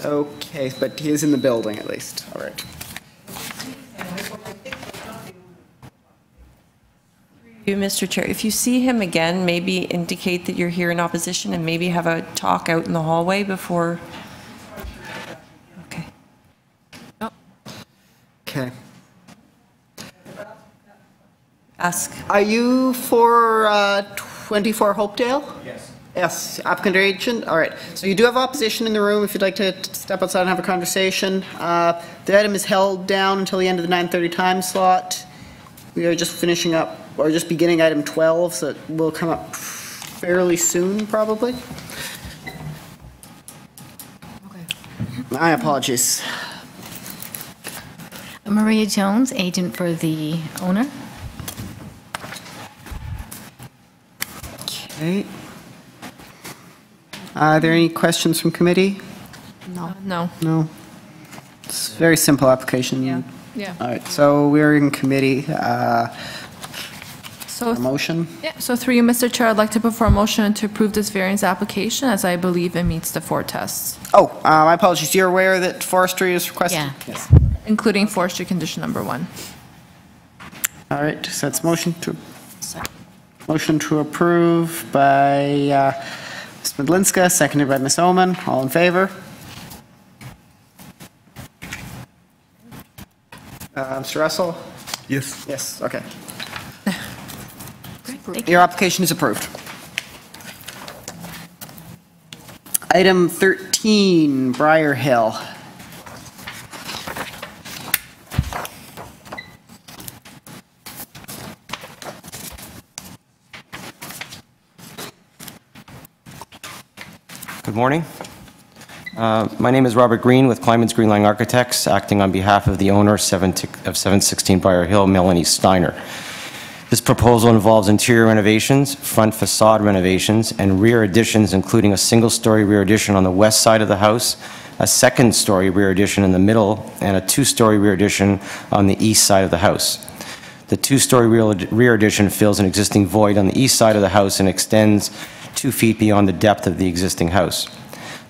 Okay, but he is in the building at least, all right. You, Mr. Chair, if you see him again, maybe indicate that you're here in opposition and maybe have a talk out in the hallway before. Okay. Okay. Ask. Are you for 24 Hopedale? Yes. Yes, applicant or agent? All right. So you do have opposition in the room if you'd like to step outside and have a conversation. The item is held down until the end of the 9:30 time slot. We are just finishing up, or just beginning item 12, so it will come up fairly soon, probably. Okay. My apologies. Maria Jones, agent for the owner. Okay. Are there any questions from committee? No. No. No. It's a very simple application. Yeah. Yeah. All right, so we're in committee. So a motion? Yeah, so through you, Mr. Chair, I'd like to put forward a motion to approve this variance application as I believe it meets the 4 tests. Oh, my apologies. You're aware that forestry is requested? Yeah. Yes. Including forestry condition number 1. All right, so that's motion to approve by Ms. Medlinska, seconded by Ms. Oman. All in favor? Mr. Russell? Yes. Yes, okay. Your application is approved. Item 13, Briar Hill. Good morning. My name is Robert Green with Climate's Greenline Architects, acting on behalf of the owner of 716 Briar Hill, Melanie Steiner. This proposal involves interior renovations, front facade renovations, and rear additions, including a single-story rear addition on the west side of the house, a second-story rear addition in the middle, and a two-story rear addition on the east side of the house. The two-story rear addition fills an existing void on the east side of the house and extends 2 feet beyond the depth of the existing house.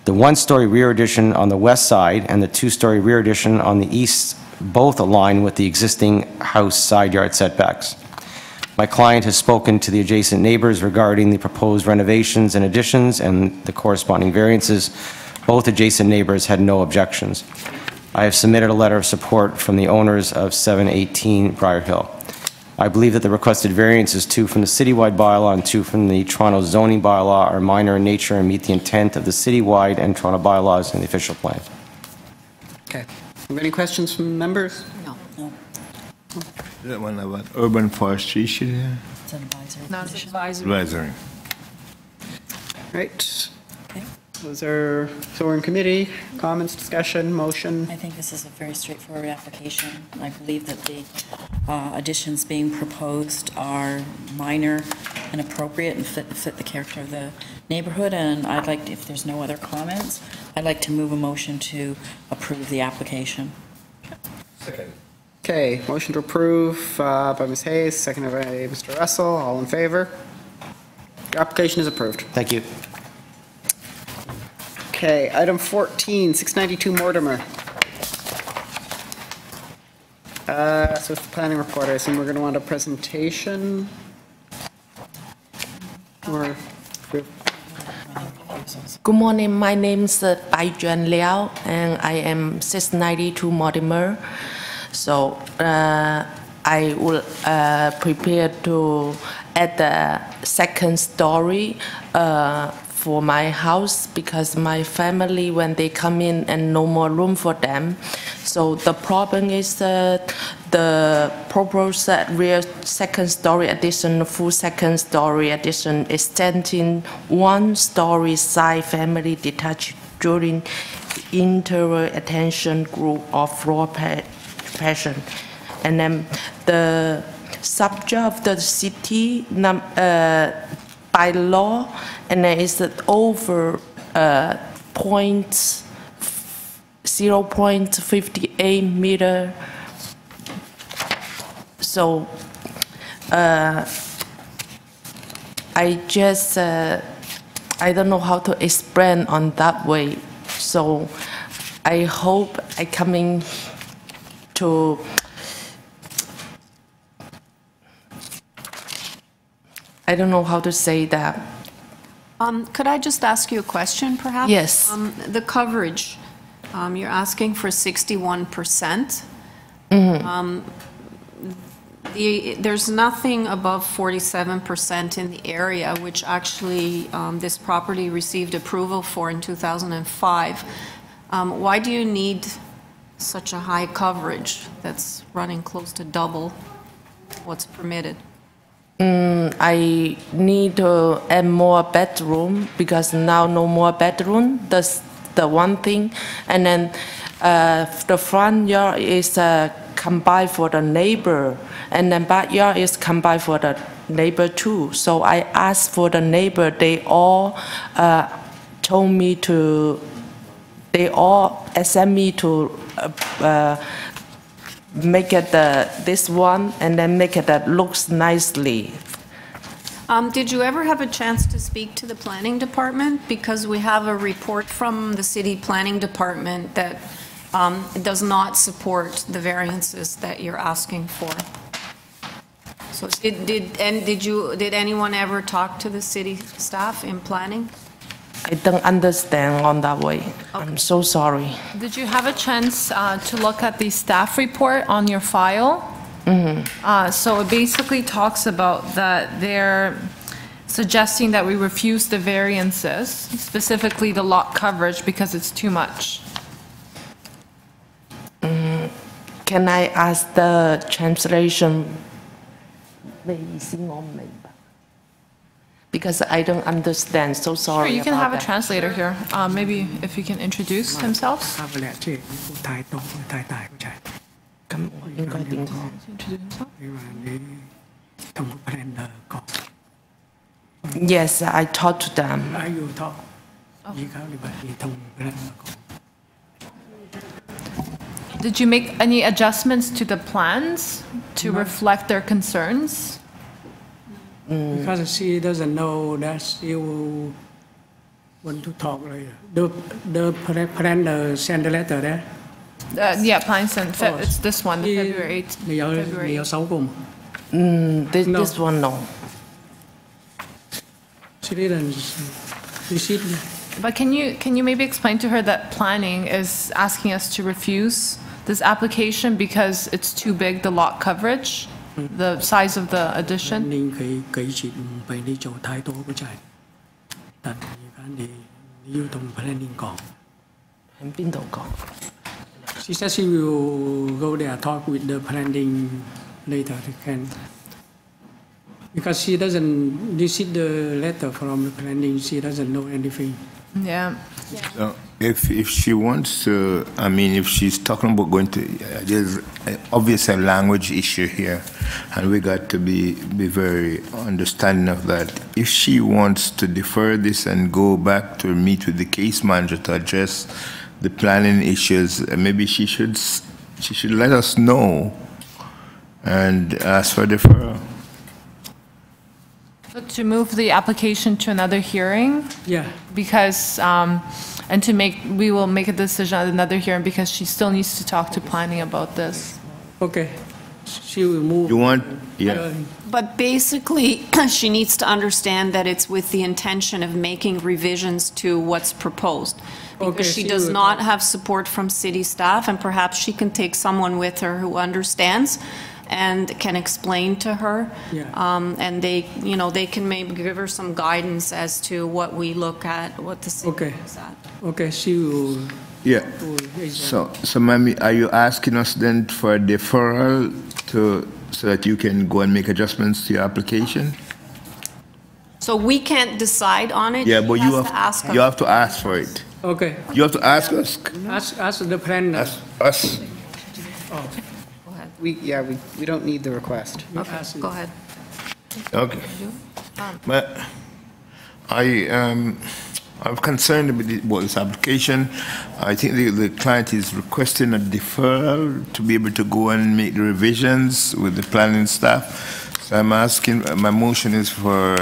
The one-story rear addition on the west side and the two-story rear addition on the east both align with the existing house side yard setbacks. My client has spoken to the adjacent neighbors regarding the proposed renovations and additions and the corresponding variances. Both adjacent neighbors had no objections. I have submitted a letter of support from the owners of 718 Briar Hill. I believe that the requested variances, 2 from the citywide bylaw and 2 from the Toronto zoning bylaw, are minor in nature and meet the intent of the citywide and Toronto bylaws and the official plan. Okay. Have any questions from members? No. No. Is that one about urban forestry issue here? It's an advisory. No, it's condition. Advisory. Right. Okay. So we're in committee, comments, discussion, motion? I think this is a very straightforward application. I believe that the additions being proposed are minor and appropriate and fit the character of the neighborhood, and I'd like, if there's no other comments, I'd like to move a motion to approve the application. Second. Okay, motion to approve by Ms. Hayes, seconded by Mr. Russell. All in favor? Your application is approved. Thank you. Okay, item 14, 692 Mortimer. So it's the planning report, I assume we're going to want a presentation? Or, good morning, my name is Bai Juan Liao, and I am 692 Mortimer. So I will prepare to add the second story for my house because my family, when they come in and no more room for them. So the problem is the proposed rear second story addition, full second story addition, extending one story side family detached during interior attention group or floor passion. And then the subject of the city by law, and then it's over 0.58 meter. So I just I don't know how to explain on that way. So I hope I coming to I don't know how to say that. Could I just ask you a question, perhaps? Yes. The coverage, you're asking for 61%. There's nothing above 47% in the area, which actually this property received approval for in 2005. Why do you need such a high coverage that's running close to double what's permitted? I need to add more bedroom because now no more bedroom. That's the one thing. And then the front yard is combined for the neighbor, and then backyard is combined for the neighbor too. So I asked for the neighbor. They all told me to. They all asked me to make it this one and then make it that looks nicely. Did you ever have a chance to speak to the planning department? Because we have a report from the city planning department that does not support the variances that you're asking for. So did anyone ever talk to the city staff in planning? I don't understand on that way. Okay. I'm so sorry. Did you have a chance to look at the staff report on your file? So it basically talks about that they're suggesting that we refuse the variances, specifically the lot coverage, because it's too much. Can I ask the translation? Because I don't understand, so sorry. Sure, you can have a that. translator here. Maybe if he can introduce himself. Yes, I talked to them. Did you make any adjustments to the plans to reflect their concerns? Because she doesn't know that she will want to talk later. The plan send the letter there. Yeah, plan sent. It's this one, the February 8th. This one, no. She didn't receive. But can you maybe explain to her that planning is asking us to refuse this application because it's too big, the lot coverage, the size of the addition? She says she will go there, talk with the planning later. Because she doesn't receive the letter from the planning, she doesn't know anything. Yeah. So if she wants to, I mean, if she's talking about going to, there's obviously a language issue here, and we got to be very understanding of that. If she wants to defer this and go back to meet with the case manager to address the planning issues, maybe she should let us know and ask for deferral. To move the application to another hearing? Yeah. Because, we will make a decision at another hearing because she still needs to talk to planning about this. Okay, she will move. You want, yeah. But basically, she needs to understand that it's with the intention of making revisions to what's proposed. Because Okay, she she does will- not have support from city staff, and perhaps she can take someone with her who understands and can explain to her. Yeah. And they, you know, they can maybe give her some guidance as to what we look at, what the city Okay. looks at. Okay, she will. Yeah. So, Mami, are you asking us then for a deferral so that you can go and make adjustments to your application? So we can't decide on it. Yeah, She but has you to ask have, you us. have to ask for it. Okay. You have to ask us. Ask the planner. Us. We don't need the request. Okay, go ahead. Okay. But I'm concerned about this application. I think the client is requesting a deferral to be able to go and make the revisions with the planning staff. So I'm asking, my motion is for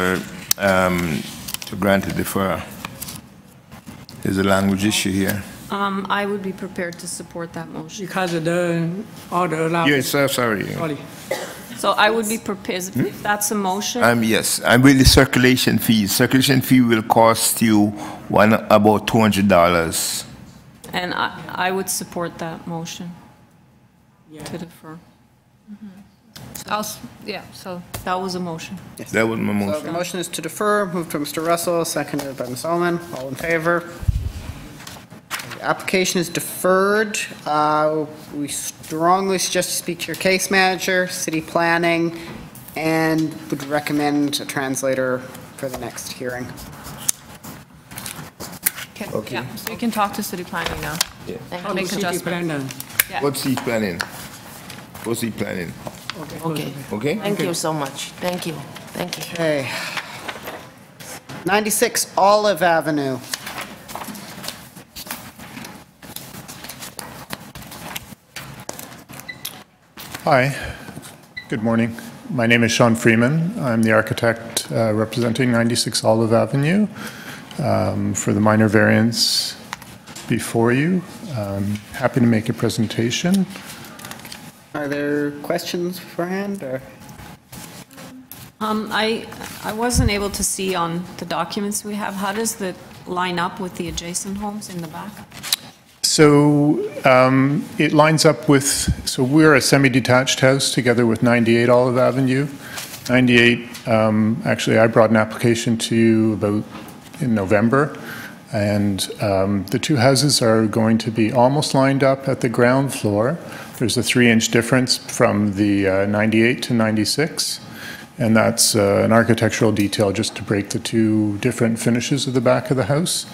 to grant a deferral. There's a language issue here. I would be prepared to support that motion. Because of the order allowed. Yes, sir, sorry. Sorry. So I would be prepared, if that's a motion. Yes, I'm with the circulation fees. Circulation fee will cost you about $200. And I would support that motion to defer. So that was a motion. That was my So motion. the motion is to defer, moved by Mr. Russell, seconded by Ms. Ullman. All in favor? The application is deferred. We strongly suggest you speak to your case manager, city planning, and would recommend a translator for the next hearing. Okay. Yeah, so you can talk to city planning now. Yeah. And make adjustments. Yeah. What's he planning? What's he planning? Okay. Okay? Thank you so much. Thank you. Thank you. Okay. 96 Olive Avenue. Hi, good morning. My name is Sean Freeman. I'm the architect representing 96 Olive Avenue for the minor variance before you. Happy to make a presentation. Are there questions beforehand, or? I wasn't able to see on the documents we have, how does that line up with the adjacent homes in the back? So it lines up with, so we're a semi-detached house together with 98 Olive Avenue. 98, actually I brought an application to you about in November, and the two houses are going to be almost lined up at the ground floor. There's a 3-inch difference from the 98 to 96, and that's an architectural detail just to break the two different finishes of the back of the house.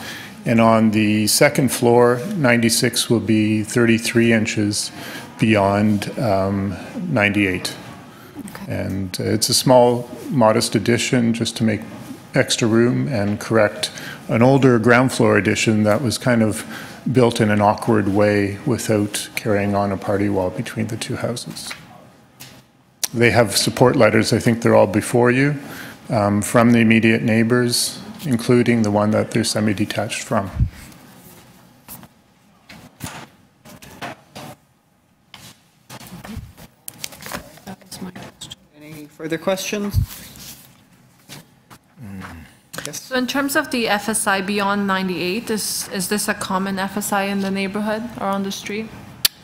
And on the second floor, 96 will be 33 inches beyond 98. Okay. And it's a small, modest addition just to make extra room and correct an older ground floor addition that was kind of built in an awkward way without carrying on a party wall between the two houses. They have support letters, I think they're all before you, from the immediate neighbors, including the one that they're semi-detached from. Any further questions? Yes. So in terms of the FSI beyond 98, is this a common FSI in the neighborhood or on the street?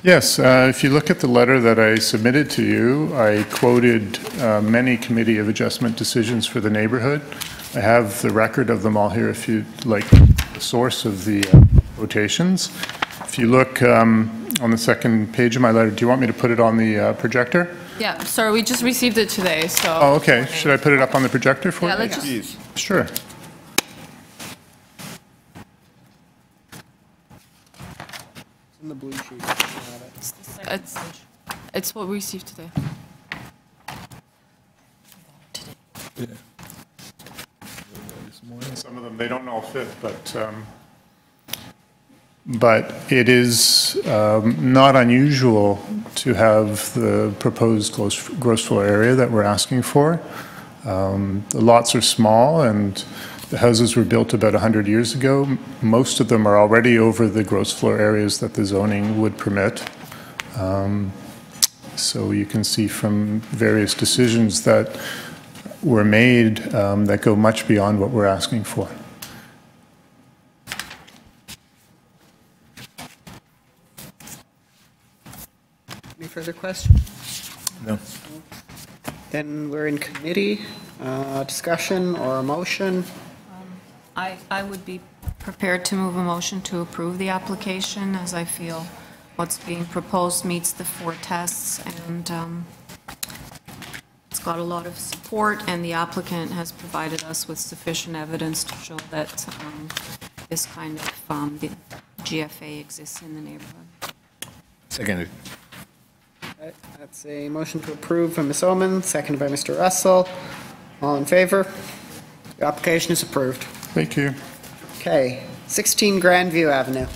Yes, if you look at the letter that I submitted to you, I quoted many Committee of Adjustment decisions for the neighborhood. I have the record of them all here if you'd like the source of the quotations. If you look on the second page of my letter, do you want me to put it on the projector? Yeah, sorry, we just received it today, so. Oh, okay. Should I put it up on the projector for you? Yeah, let's just. Sure. In the blue sheet. It's what we received today. Yeah. Some of them, they don't all fit, but it is not unusual to have the proposed gross floor area that we're asking for. The lots are small and the houses were built about 100 years ago. Most of them are already over the gross floor areas that the zoning would permit. So you can see from various decisions that were made that go much beyond what we're asking for. Any further questions? No. Then we're in committee, discussion or a motion. I would be prepared to move a motion to approve the application, as I feel what's being proposed meets the 4 tests, and it's got a lot of support, and the applicant has provided us with sufficient evidence to show that this kind of the GFA exists in the neighborhood. Seconded. Okay, that's a motion to approve from Ms. Oman, seconded by Mr. Russell. All in favor? The application is approved. Thank you. Okay, 16 Grandview Avenue.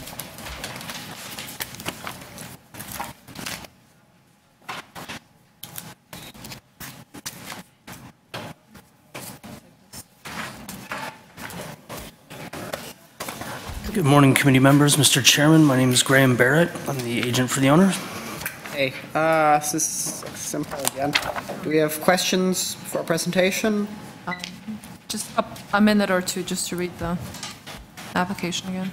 Good morning, committee members. Mr. Chairman, my name is Graham Barrett. I'm the agent for the owner. Hey, this is simple again. Do we have questions for our presentation? Just a minute or two just to read the application again.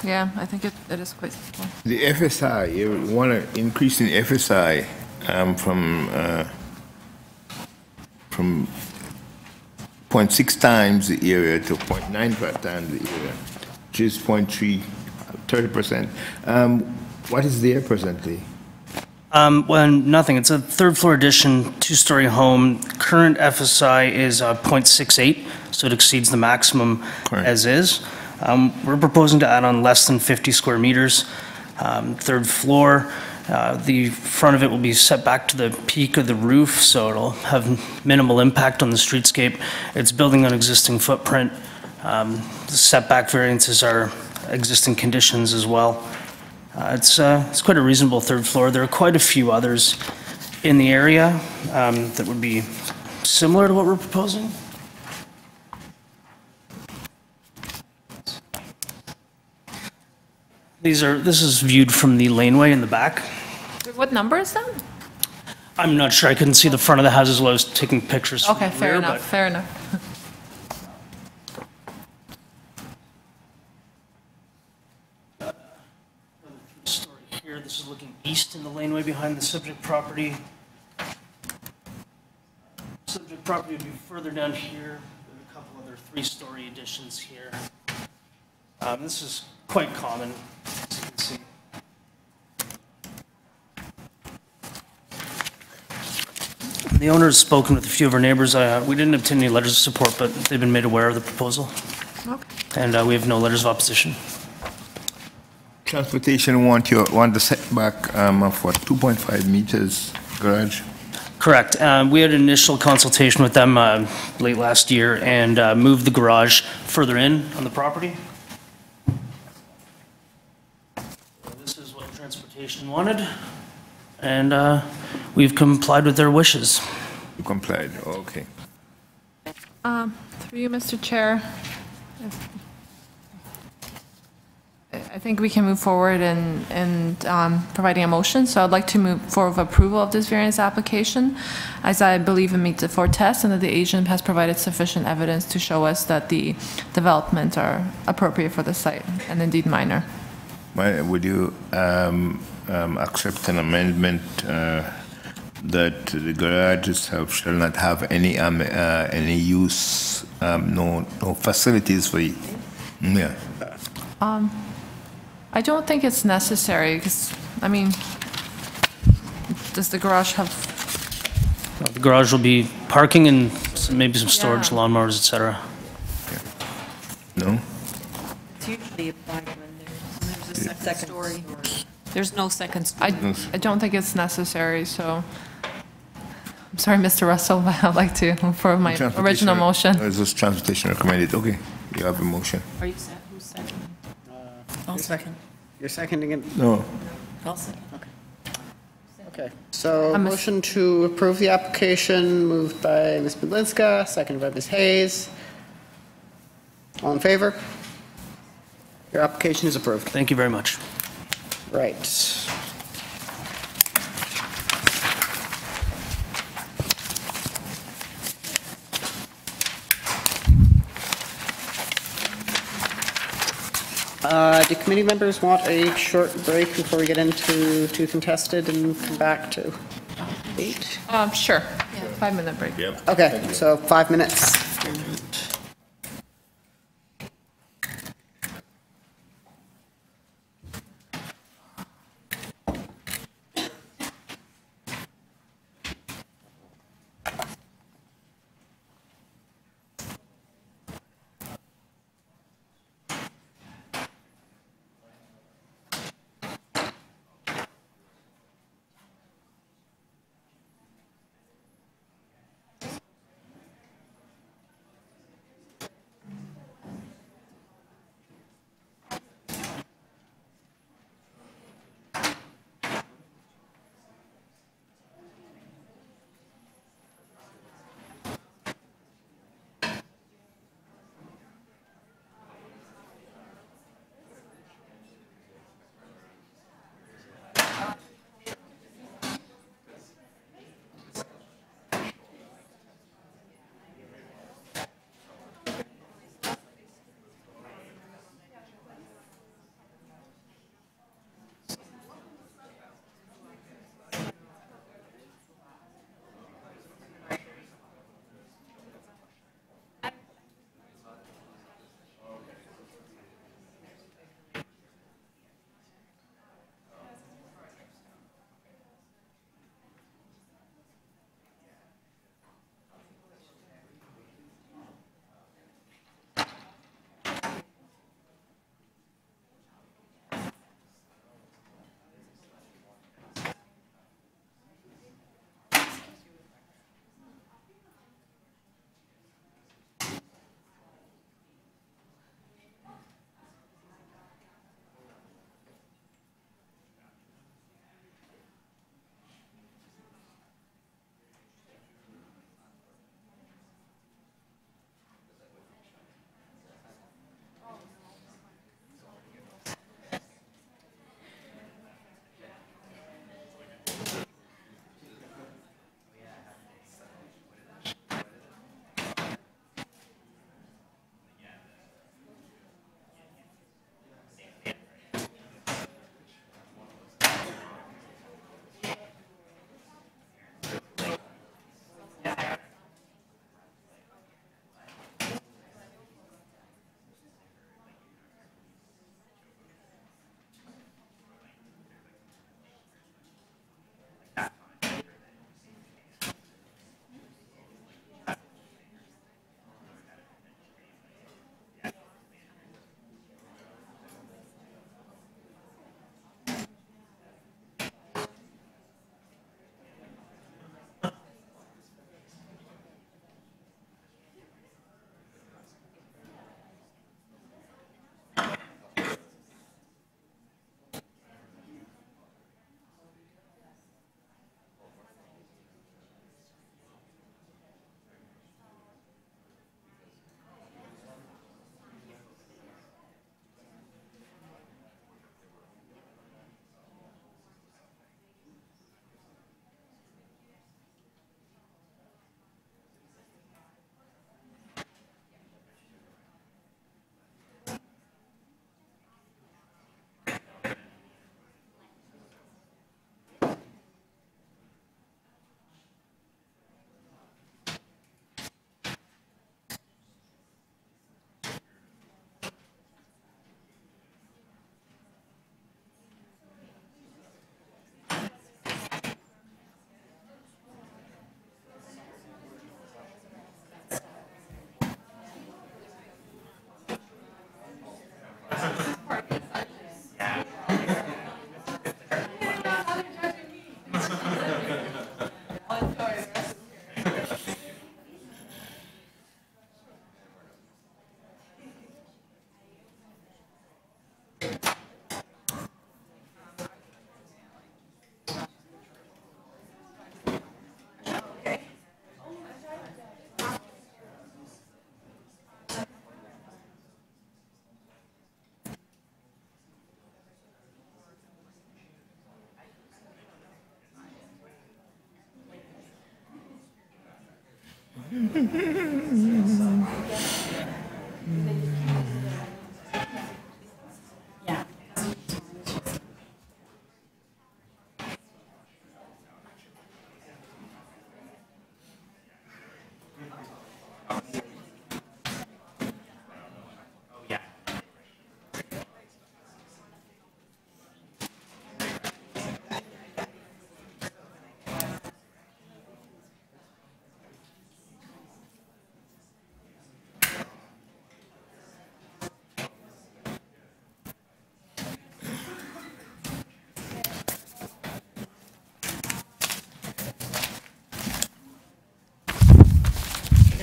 Yeah, I think it is quite simple. The FSI, you want to increase in FSI from 0.6 times the area to 0.95 times the area, which is 0.3, 30%. What is there presently? Well, nothing. It's a third floor addition, 2-story home. Current FSI is 0.68, so it exceeds the maximum as is. We're proposing to add on less than 50 square meters. Third floor, the front of it will be set back to the peak of the roof, so it'll have minimal impact on the streetscape. It's building on existing footprint. The setback variances are existing conditions as well. It's quite a reasonable third floor. There are quite a few others in the area that would be similar to what we're proposing. This is viewed from the laneway in the back. What number is that? I'm not sure. I couldn't see the front of the house as well. I was taking pictures from Okay, the fair rear, enough, fair enough. Story here. This is looking east in the laneway behind the subject property. Subject property would be further down here. There are a couple other 3-story additions here. This is quite common, as you can see. The owner has spoken with a few of our neighbors. We didn't obtain any letters of support, but they've been made aware of the proposal. Okay. And we have no letters of opposition. Transportation want the setback of what, 2.5 meters garage? Correct. We had an initial consultation with them late last year and moved the garage further in on the property. This is what transportation wanted, and we've complied with their wishes. You complied, okay. Through you, Mr. Chair, I think we can move forward in providing a motion. So I'd like to move forward with approval of this variance application, as I believe it meets the 4 tests and that the agent has provided sufficient evidence to show us that the developments are appropriate for the site and indeed minor. Would you accept an amendment that the garages shall not have any use, no facilities for it? Yeah. I don't think it's necessary because, I mean, does the garage have? The garage will be parking and maybe some storage, lawnmowers, etc. No? It's usually applied when there's a second story. There's no second story. I don't think it's necessary, so. I'm sorry, Mr. Russell, but I'd like to move forward my original motion. Is this transportation recommended? Okay, you have a motion. Are you set? Who's second? I'll second. You're seconding it? No. I'll second. Okay, so motion to approve the application moved by Ms. Budlinska, seconded by Ms. Hayes. All in favor? Your application is approved. Thank you very much. Right. Do committee members want a short break before we get into contested and come back to 8? Sure. Yeah, 5-minute break. Yep. Okay, so 5 minutes.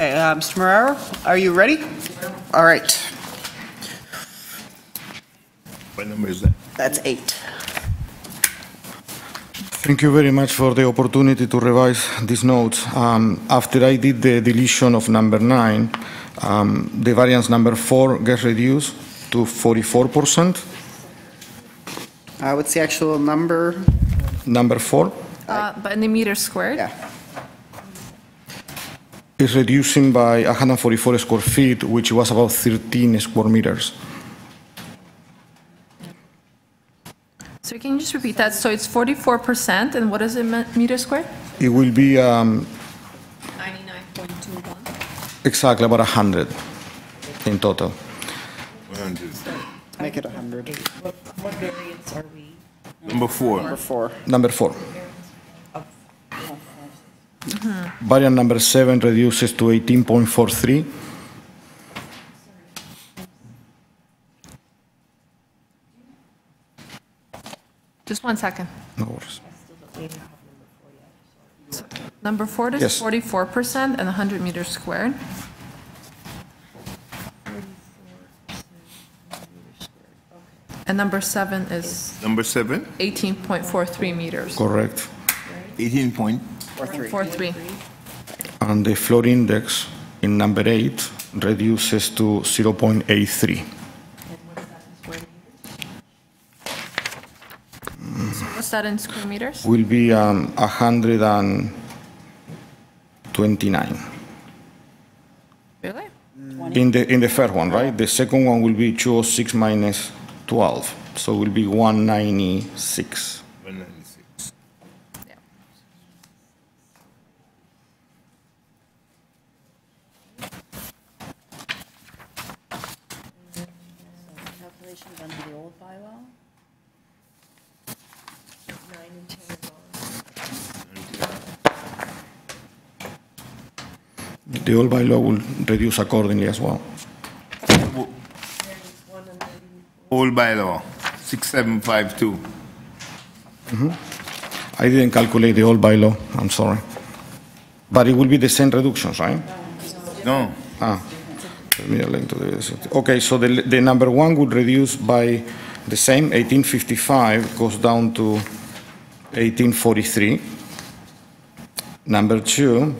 Okay, Mr. Morero, are you ready? All right. What number is that? That's 8. Thank you very much for the opportunity to revise these notes. After I did the deletion of number 9, the variance number 4 gets reduced to 44%. What's the actual number? Number 4 But in the meters squared? Yeah. is reducing by 144 square feet, which was about 13 square meters. So can you just repeat that? So it's 44%, and what is it meter squared? It will be 99.21. exactly about 100 in total. 100. Make it 100. What variance are we? Number 4. Number 4. Number 4. Mm-hmm. Variant number 7 reduces to 18.43. Just 1 second. No worries. So number 4 is Yes. 44% and 100 meters squared. And number 7 is Number 7? 18.43 meters. Correct. 43. And the floor index in number 8 reduces to 0.83. So what's that in square meters? Will be 129. Really? In the first one, right? The second one will be 206 minus 12, so it will be 196. 196. Calculations under the old bylaw? 9 and 10 are The old bylaw will reduce accordingly as well. Old bylaw, 6752. I didn't calculate the old bylaw, I'm sorry. But it will be the same reductions, right? No. Okay, so the number 1 would reduce by the same, 1855 goes down to 1843. Number 2,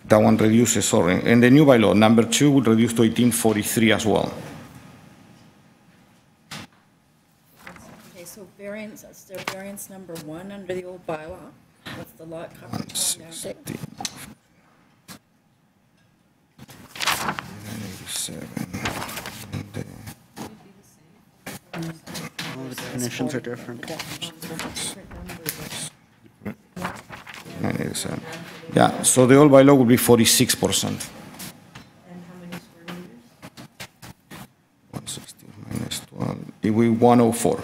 that one reduces, sorry. And the new bylaw, number 2 would reduce to 1843 as well. Okay, so variance, is there variance number 1 under the old bylaw? What's the lot coverage now? All the definitions are different. 987. Yeah, so the old bylaw would be 46%. 160 minus 12, it will be 104.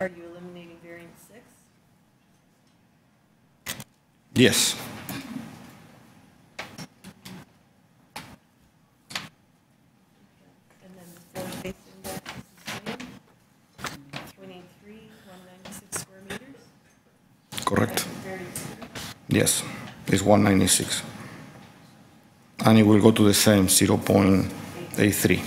Are you eliminating variance 6? Yes. And then the floor space index is the same? 23, 196 square meters? Correct. Variance 6? Yes, it's 196. And it will go to the same 0.83.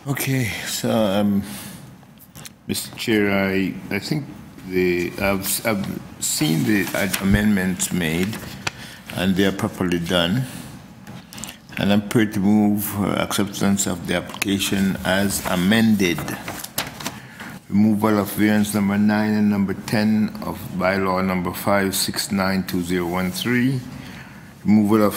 Okay, so, Mr. Chair, I think I've seen the amendments made, and they are properly done. And I'm prepared to move acceptance of the application as amended. Removal of variance number 9 and number 10 of bylaw number 5692013. Removal of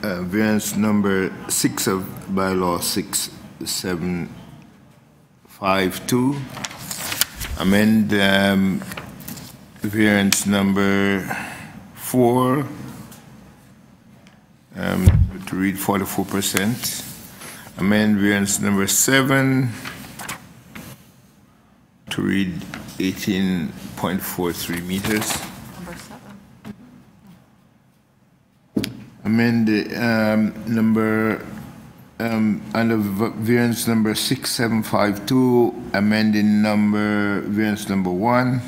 variance number 6 of bylaw 6752. Amend variance number 4 to read 44%. Amend variance number 7 to read 18.43 meters. Number 7. Amend number under variance number 6752, amending variance number 1,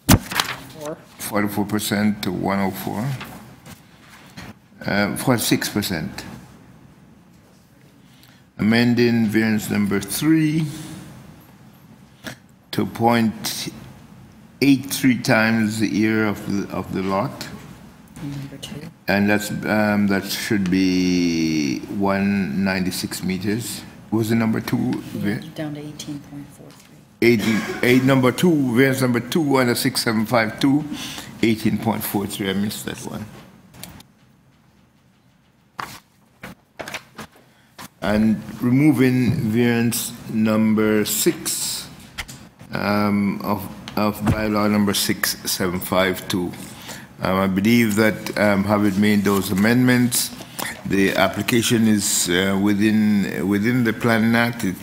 44% to 104, 46%. Amending variance number 3 to 0.83 times the area of the lot. Number 2. And that should be 196 meters. What was the number 2? Yeah, down to 18.43. Number 2, variance number 2 under 6752, 18.43. I missed that one. And removing variance number 6 of bylaw number 6752. I believe that having made those amendments, the application is within the Planning Act. It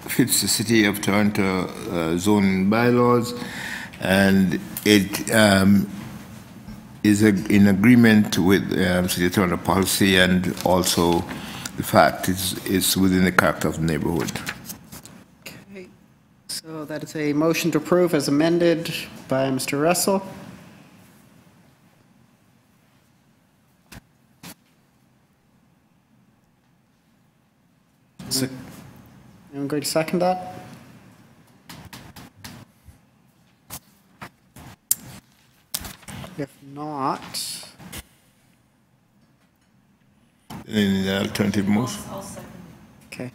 fits the City of Toronto zoning bylaws, and it is in agreement with City of Toronto policy, and also the fact it's within the character of the neighborhood. Okay, so that is a motion to approve as amended by Mr. Russell. Anyone going to second that? If not, Any alternative moves? okay.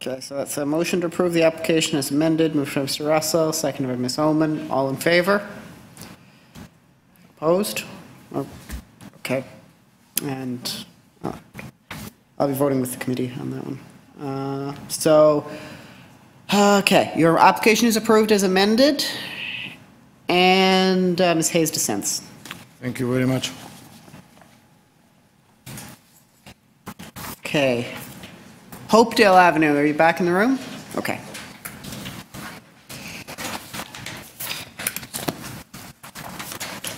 Okay, so that's a motion to approve the application as amended, moved by Mr. Russell, seconded by Ms. Oman. All in favor? Opposed? Oh, okay. And I'll be voting with the committee on that one. Okay, your application is approved as amended, and Ms. Hayes dissents. Thank you very much. Okay. Hopedale Avenue, are you back in the room? Okay.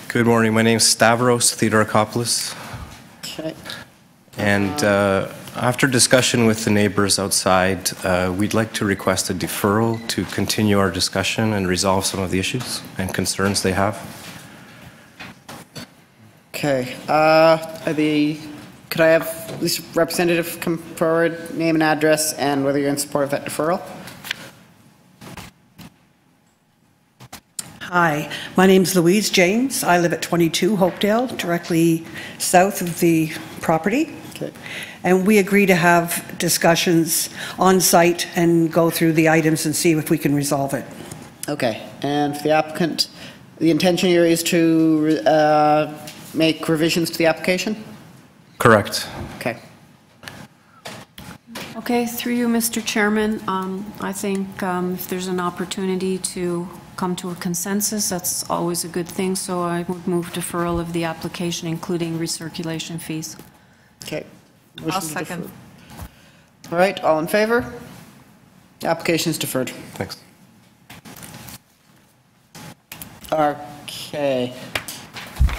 Good morning. My name is Stavros Theodorakopoulos. Okay. And after discussion with the neighbors outside, we'd like to request a deferral to continue our discussion and resolve some of the issues and concerns they have. Okay. Could I have at least a representative come forward, name and address, and whether you're in support of that deferral? Hi, my name's Louise James. I live at 22 Hopedale, directly south of the property. Okay. And we agree to have discussions on site and go through the items and see if we can resolve it. Okay. And for the applicant, the intention here is to make revisions to the application? Correct. Okay. Okay, through you, Mr. Chairman, I think if there's an opportunity to come to a consensus, that's always a good thing, so I would move deferral of the application, including recirculation fees. Okay. I'll second. All right, all in favor? The application is deferred. Thanks. Okay.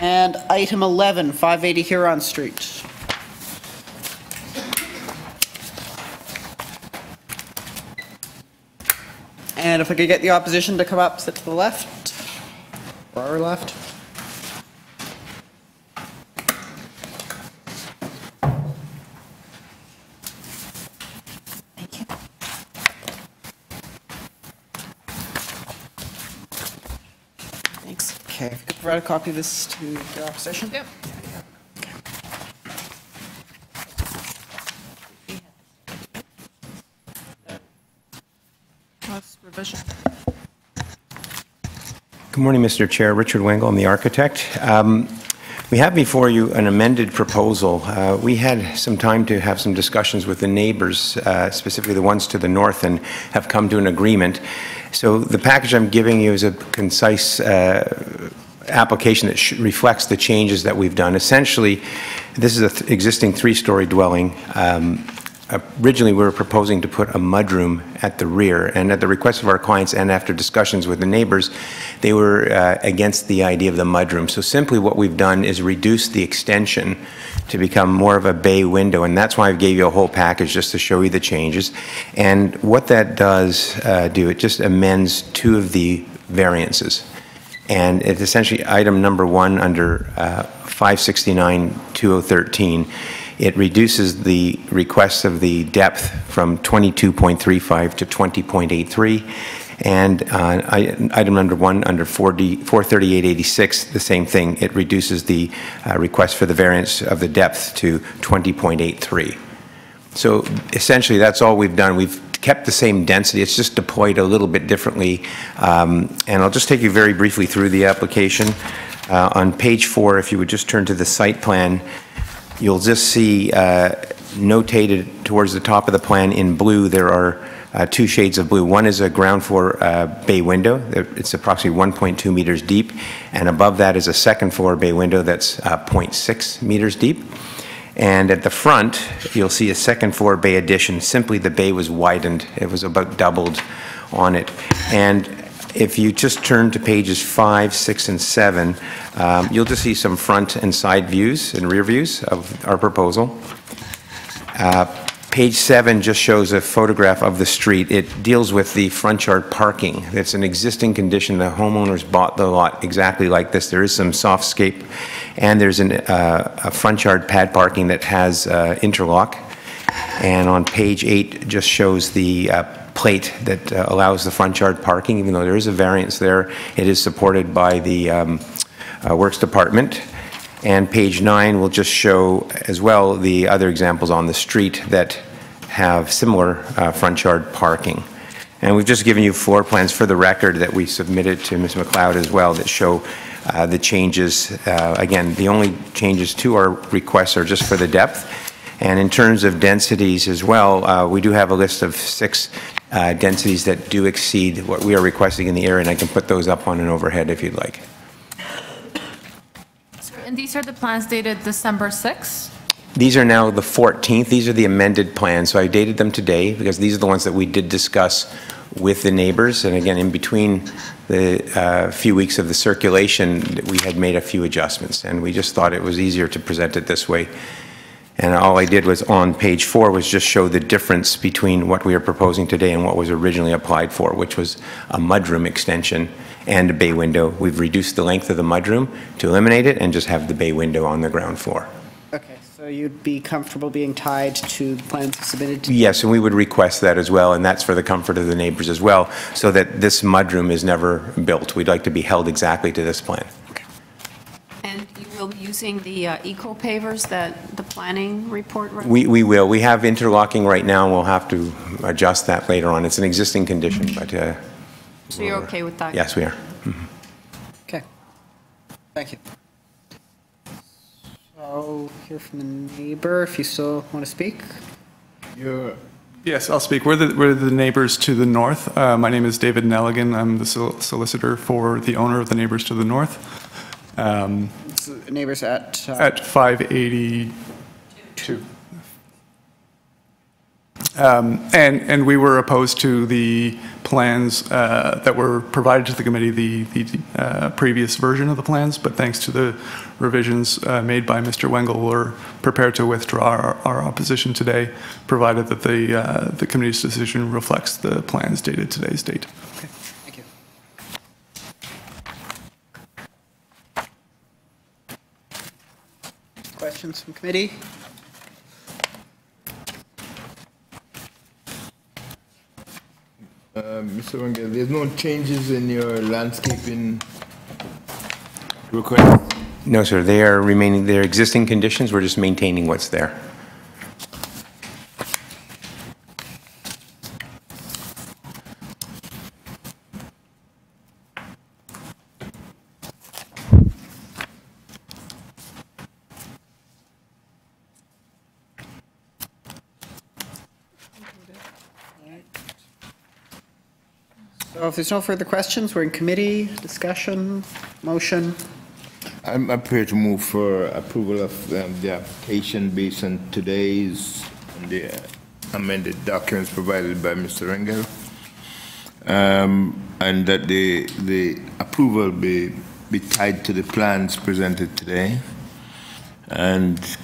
And item 11, 580 Huron Street. And if I could get the opposition to come up, sit to the left, or our left. Okay, if you could provide a copy of this to the opposition? Yep. Last revision. Good morning, Mr. Chair. Richard Wengel, I'm the architect. We have before you an amended proposal. We had some time to have some discussions with the neighbors, specifically the ones to the north, and have come to an agreement. So the package I'm giving you is a concise application that reflects the changes that we've done. Essentially, this is an existing three-story dwelling. Originally, we were proposing to put a mudroom at the rear, and at the request of our clients and after discussions with the neighbors, they were against the idea of the mudroom. So simply what we've done is reduce the extension to become more of a bay window, and that's why I gave you a whole package just to show you the changes. And what that does it just amends two of the variances. And it's essentially item number 1 under 569-2013. It reduces the request of the depth from 22.35 to 20.83. And item number 1 under 43886, the same thing. It reduces the request for the variance of the depth to 20.83. So essentially, that's all we've done. We've kept the same density. It's just deployed a little bit differently. And I'll just take you very briefly through the application. On page 4, if you would just turn to the site plan, you'll just see notated towards the top of the plan in blue, there are two shades of blue. One is a ground floor bay window. It's approximately 1.2 meters deep. And above that is a second floor bay window that's 0.6 meters deep. And at the front, you'll see a second floor bay addition. Simply the bay was widened. It was about doubled on it. And if you just turn to pages 5, 6, and 7, you'll just see some front and side views and rear views of our proposal. Page 7 just shows a photograph of the street. It deals with the front yard parking. It's an existing condition. The homeowners bought the lot exactly like this. There is some softscape, and there's a front yard pad parking that has interlock. And on page 8 just shows the plate that allows the front yard parking. Even though there is a variance there, it is supported by the Works Department. And page 9 will just show as well the other examples on the street that have similar front yard parking. And we've just given you floor plans for the record that we submitted to Ms. McLeod as well that show the changes. Again, the only changes to our requests are just for the depth. And in terms of densities as well, we do have a list of 6 densities that do exceed what we are requesting in the area, and I can put those up on an overhead if you'd like. And these are the plans dated December 6th? These are now the 14th. These are the amended plans. So I dated them today because these are the ones that we did discuss with the neighbors. And again, in between the few weeks of the circulation, we had made a few adjustments. And we just thought it was easier to present it this way. And all I did was on page 4 was just show the difference between what we are proposing today and what was originally applied for, which was a mudroom extension and a bay window. We've reduced the length of the mudroom to eliminate it and just have the bay window on the ground floor. Okay, so you'd be comfortable being tied to the plans submitted to? Yes, and we would request that as well, and that's for the comfort of the neighbors as well, so that this mudroom is never built. We'd like to be held exactly to this plan. And you will be using the eco pavers that the planning report? We will. We have interlocking right now, and we'll have to adjust that later on. It's an existing condition, but... So you're okay with that? Yes, we are. Mm-hmm. Okay. Thank you. So I'll hear from the neighbor if you still want to speak. Yes, I'll speak. We're the neighbors to the north. My name is David Nelligan. I'm the solicitor for the owner of the neighbors to the north. Neighbors at 582. And we were opposed to the plans that were provided to the committee, the previous version of the plans, but thanks to the revisions made by Mr. Wengel, we're prepared to withdraw our opposition today, provided that the committee's decision reflects the plans dated today's date. Okay, thank you. Questions from committee? Mr. Wengel, there's no changes in your landscaping request? No, sir, they are remaining, their existing conditions, we're just maintaining what's there. So if there's no further questions, we're in committee, discussion, motion. I'm prepared to move for approval of the application based on today's the amended documents provided by Mr. Engel, and that the approval be tied to the plans presented today, and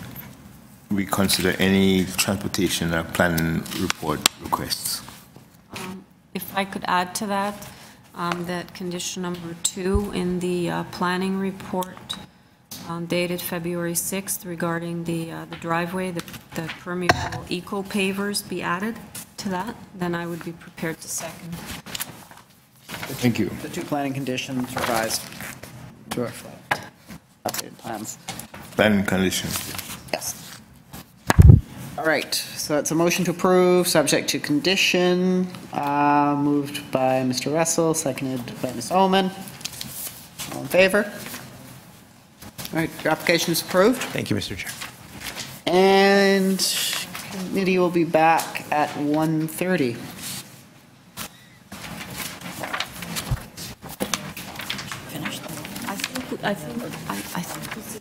we consider any transportation or planning report requests. If I could add to that, that condition number 2 in the planning report dated February 6th regarding the driveway, the permeable eco pavers be added to that, then I would be prepared to second. Thank you. The 2 planning conditions revised to reflect updated plans. Planning conditions. Yes. All right, so that's a motion to approve, subject to condition, moved by Mr. Russell, seconded by Ms. Oman. All in favor? All right, your application is approved. Thank you, Mr. Chair. And committee will be back at 1:30. I think this is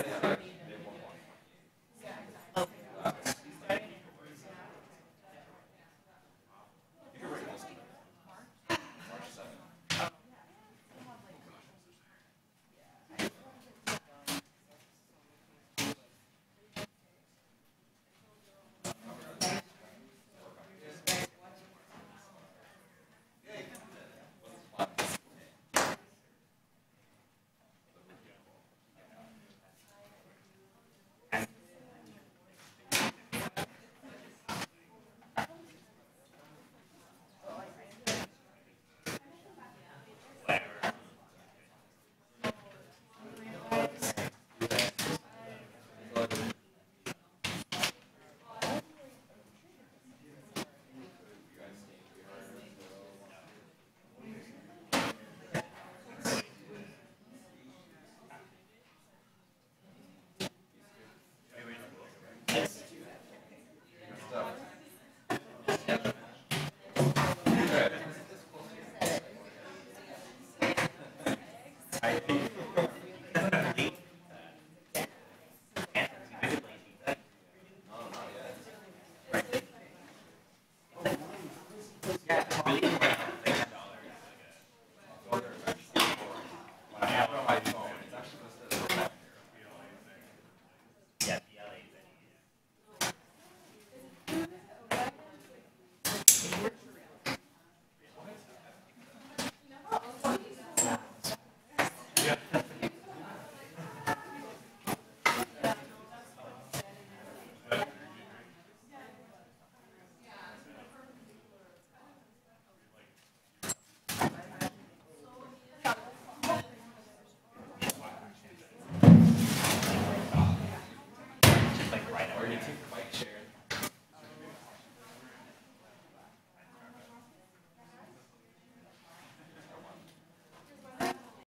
Yeah.